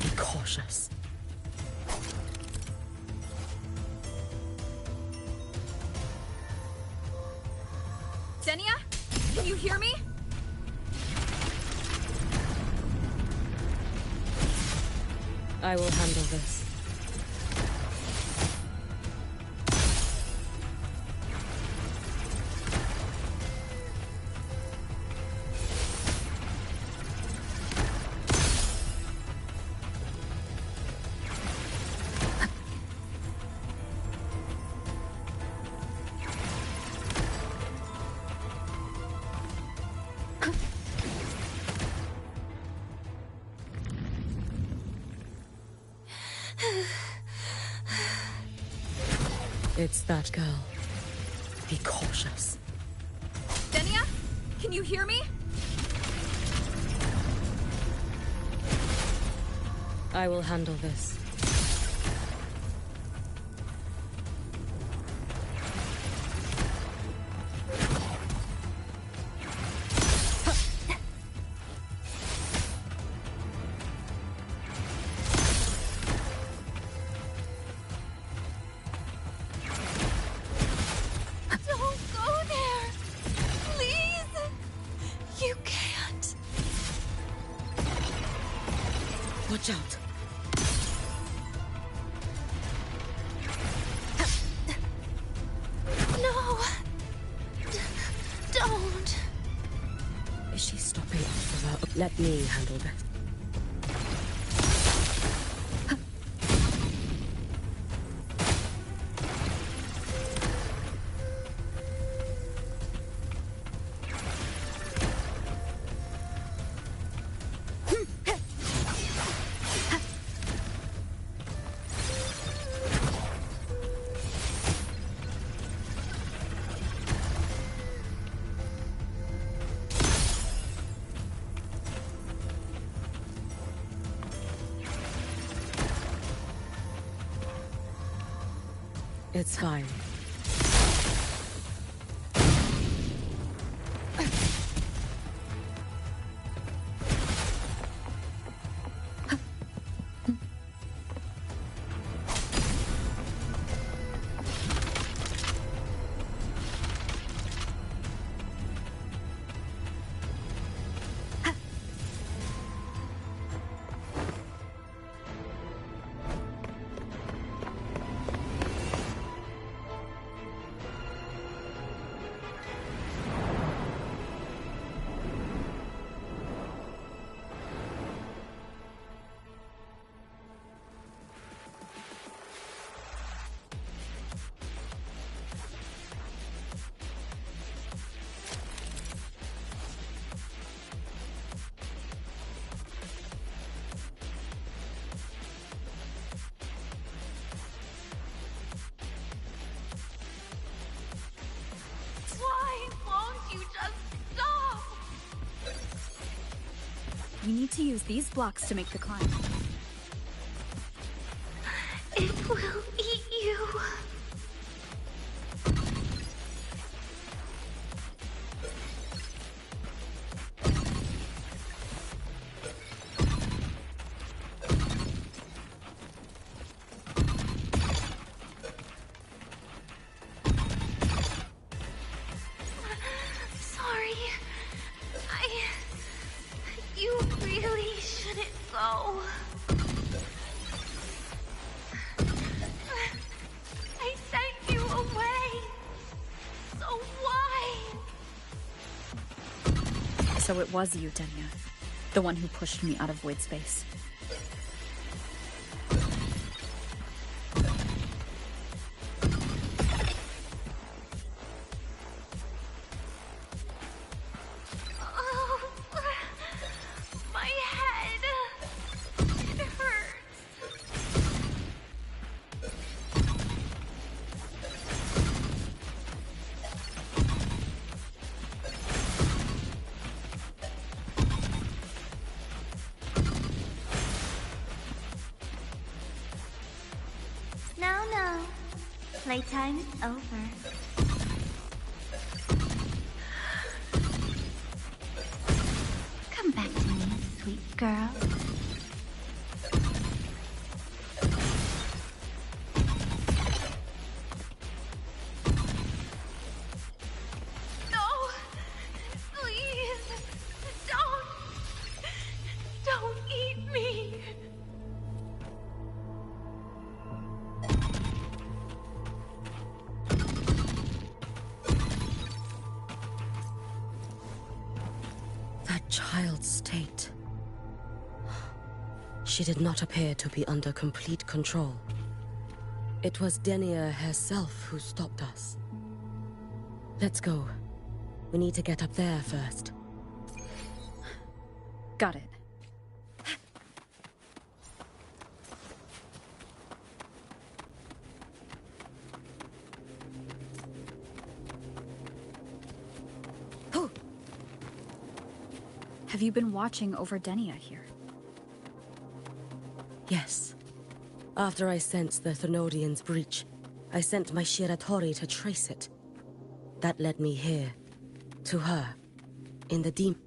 Be cautious. Zenia? Can you hear me? I will handle this. It's that girl. Be cautious. Zenia? Can you hear me? I will handle this. Watch out. No! Don't! Is she stopping us without... Let me handle this. It's fine. You need to use these blocks to make the climb. It will eat you. Sorry. You really shouldn't go. I sent you away. So why? So it was you, Denya. The one who pushed me out of void space. Oh, my head. It hurts. No. Playtime is over. Come back to me, sweet girl. No! Please! Don't eat me! That child's state. She did not appear to be under complete control. It was Denia herself who stopped us. Let's go. We need to get up there first. Got it. Have you been watching over Denia here? Yes. After I sensed the Thenodian's breach, I sent my Shiratori to trace it. That led me here, to her, in the deep.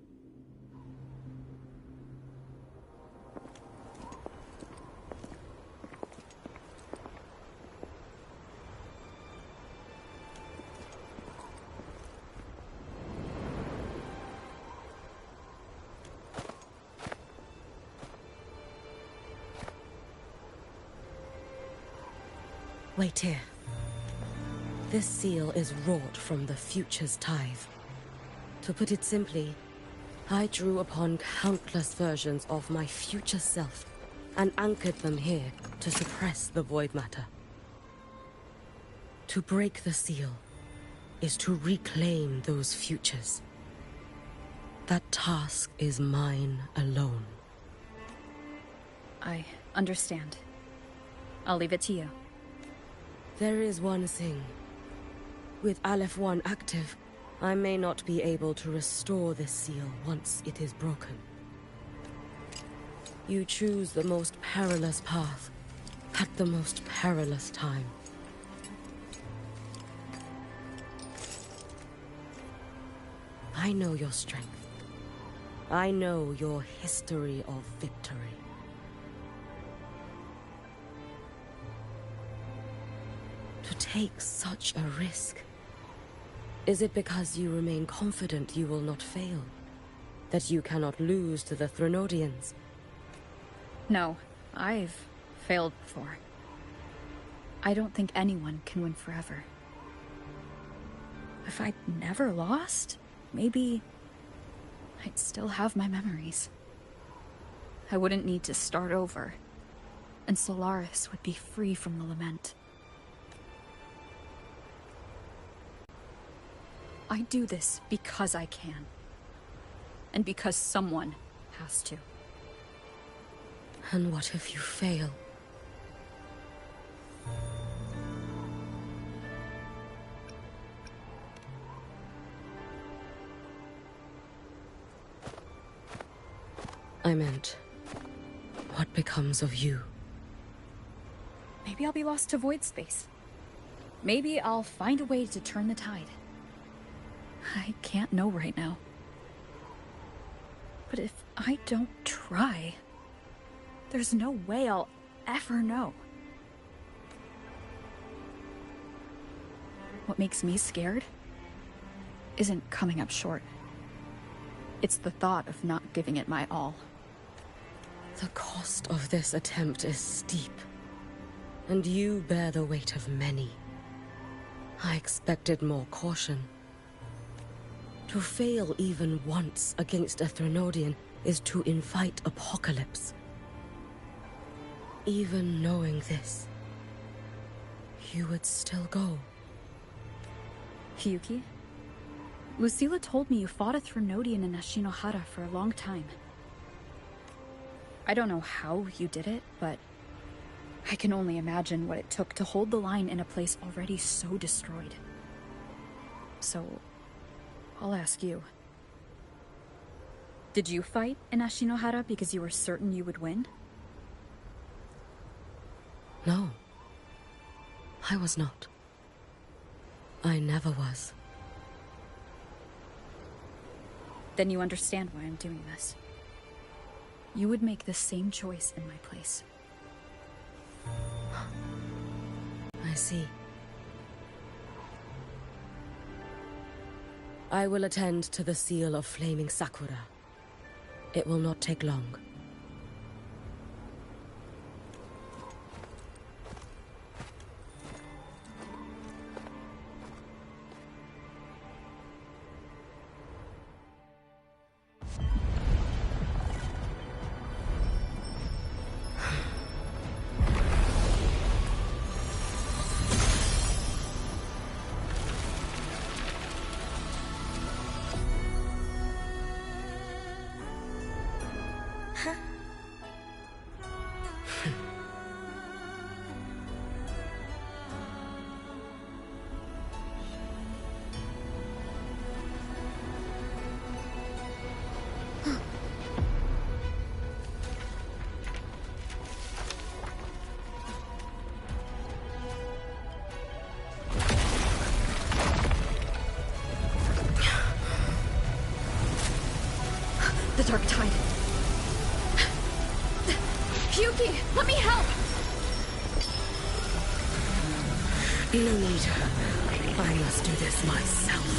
Wait here. This seal is wrought from the future's tithe. To put it simply, I drew upon countless versions of my future self and anchored them here to suppress the void matter. To break the seal is to reclaim those futures. That task is mine alone. I understand. I'll leave it to you. There is one thing. With Aleph 1 active, I may not be able to restore this seal once it is broken. You choose the most perilous path at the most perilous time. I know your strength. I know your history of victory. To take such a risk? Is it because you remain confident you will not fail? That you cannot lose to the Thenodians? No, I've failed before. I don't think anyone can win forever. If I'd never lost, maybe I'd still have my memories. I wouldn't need to start over, and Solaris would be free from the lament. I do this because I can. And because someone has to. And what if you fail? I meant, what becomes of you? Maybe I'll be lost to void space. Maybe I'll find a way to turn the tide. I can't know right now. But if I don't try, there's no way I'll ever know. What makes me scared isn't coming up short. It's the thought of not giving it my all. The cost of this attempt is steep, and you bear the weight of many. I expected more caution. To fail even once against a Threnodian is to invite apocalypse. Even knowing this, you would still go. Hiyuki? Lucilla told me you fought a Threnodian in Ashinohara for a long time. I don't know how you did it, but I can only imagine what it took to hold the line in a place already so destroyed. So, I'll ask you. Did you fight in Ashinohara because you were certain you would win? No. I was not. I never was. Then you understand why I'm doing this. You would make the same choice in my place. I see. I will attend to the seal of flaming Sakura. It will not take long. The Dark Tide. Hiyuki, let me help! No need. I must do this myself.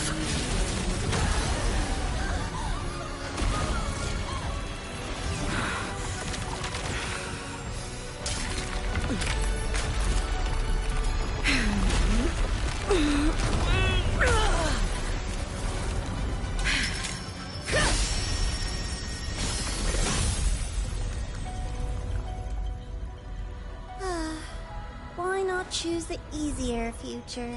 Why not choose the easier future?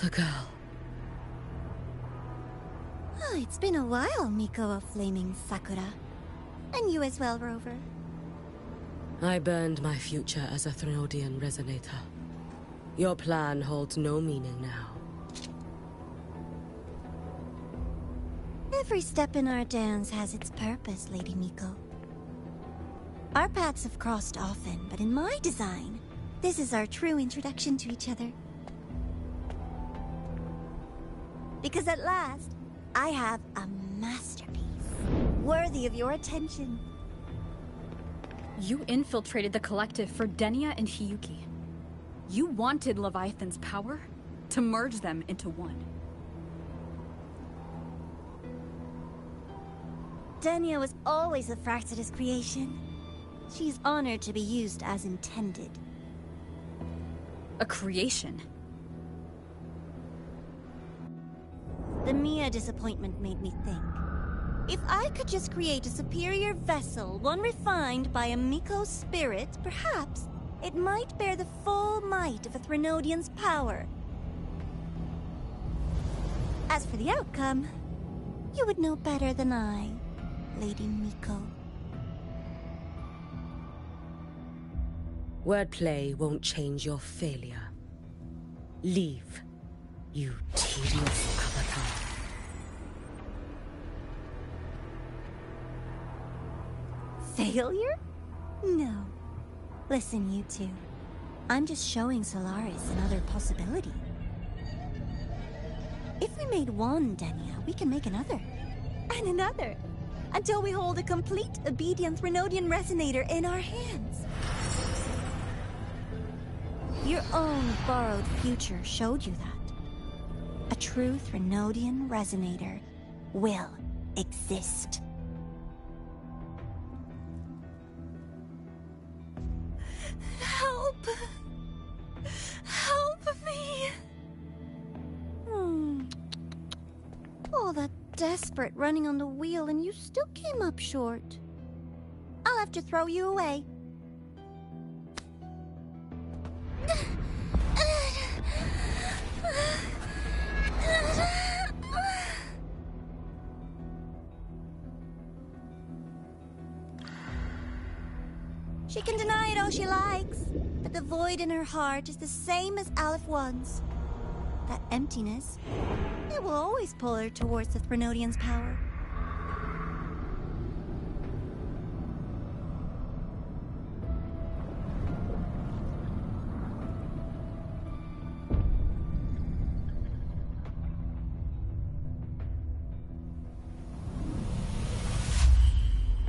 The girl. Oh, it's been a while, Miko of Flaming Sakura. And you as well, Rover. I burned my future as a Threnodian resonator. Your plan holds no meaning now. Every step in our dance has its purpose, Lady Miko. Our paths have crossed often, but in my design, this is our true introduction to each other. Because at last, I have a masterpiece, worthy of your attention. You infiltrated the collective for Denia and Hiyuki. You wanted Leviathan's power to merge them into one. Denia was always a Fractidus creation. She's honored to be used as intended. A creation? The Mia disappointment made me think. If I could just create a superior vessel, one refined by a Miko's spirit, perhaps it might bear the full might of a Threnodian's power. As for the outcome, you would know better than I, Lady Miko. Wordplay won't change your failure. Leave, you tedious avatar. Failure? No. Listen, you two. I'm just showing Solaris another possibility. If we made one Denia, we can make another. And another. Until we hold a complete obedient Threnodian resonator in our hands. Your own borrowed future showed you that. A true Threnodian resonator will exist. Help! Help me! All that desperate running on the wheel and you still came up short. I'll have to throw you away. She can deny it all she likes, but the void in her heart is the same as Aleph One's. That emptiness, it will always pull her towards the Threnodian's power.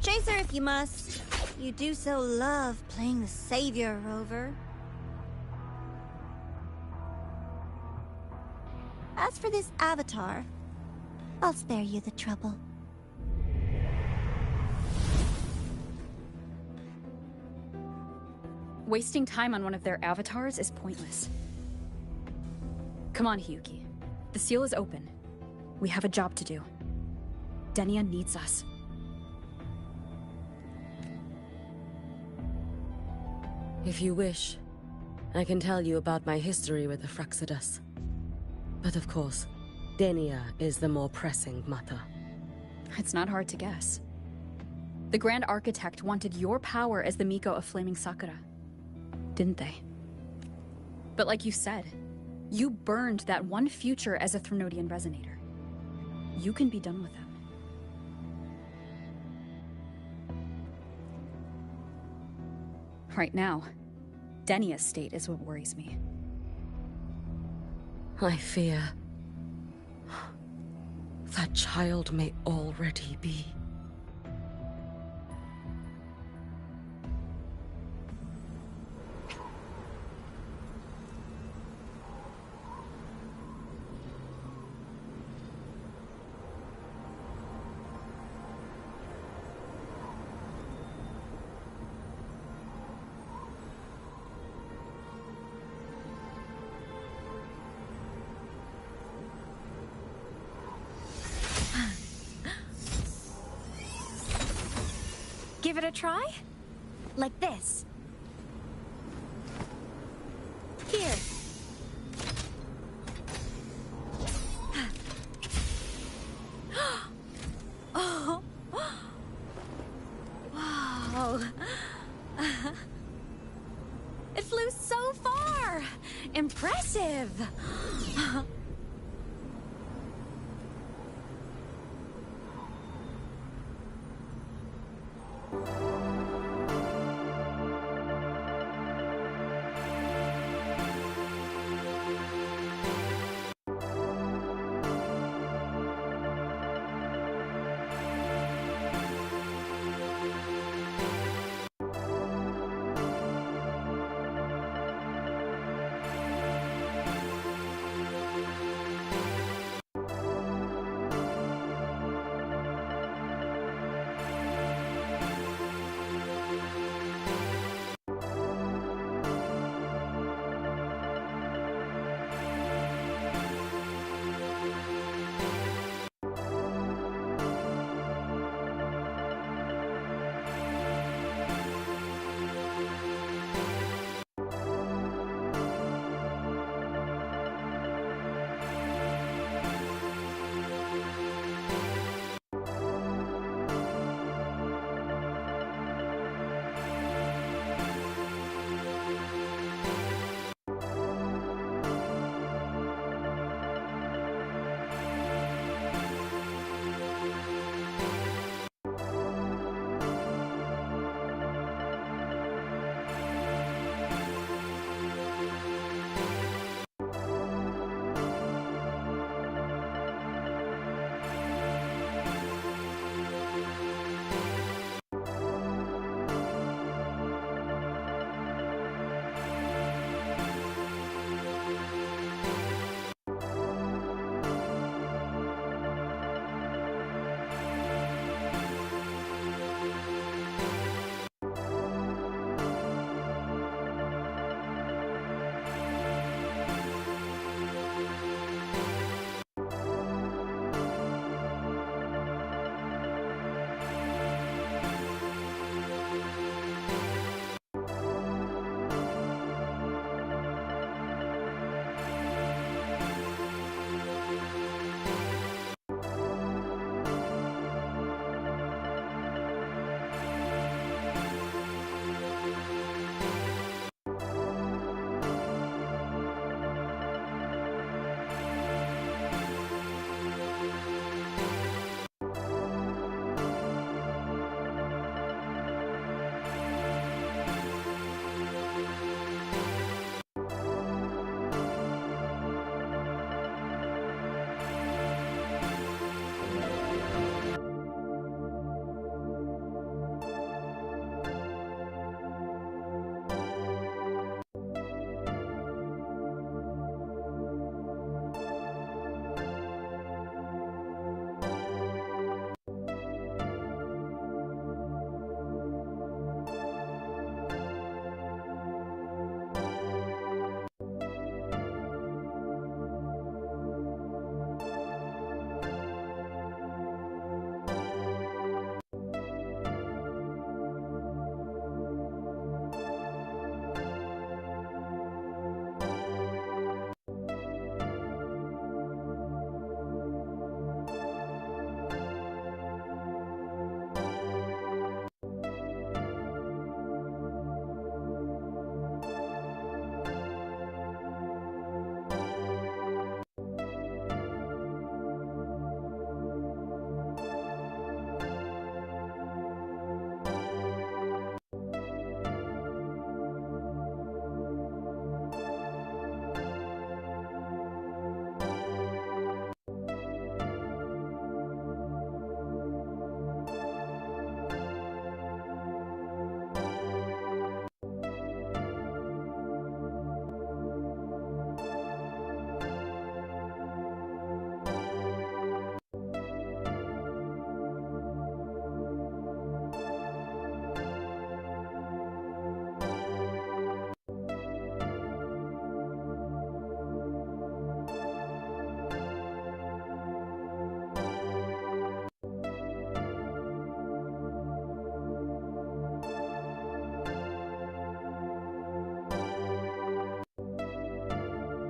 Chase her if you must. You do so love playing the savior, Rover. As for this avatar, I'll spare you the trouble. Wasting time on one of their avatars is pointless. Come on, Hiyuki. The seal is open. We have a job to do. Denia needs us. If you wish, I can tell you about my history with the Fraxidus. But of course, Denia is the more pressing matter. It's not hard to guess. The Grand Architect wanted your power as the Miko of Flaming Sakura, didn't they? But like you said, you burned that one future as a Threnodian resonator. You can be done with them. Right now, Denia's state is what worries me. I fear that child may already be. Give it a try? Like this. Here. Oh. Wow. It flew so far. Impressive.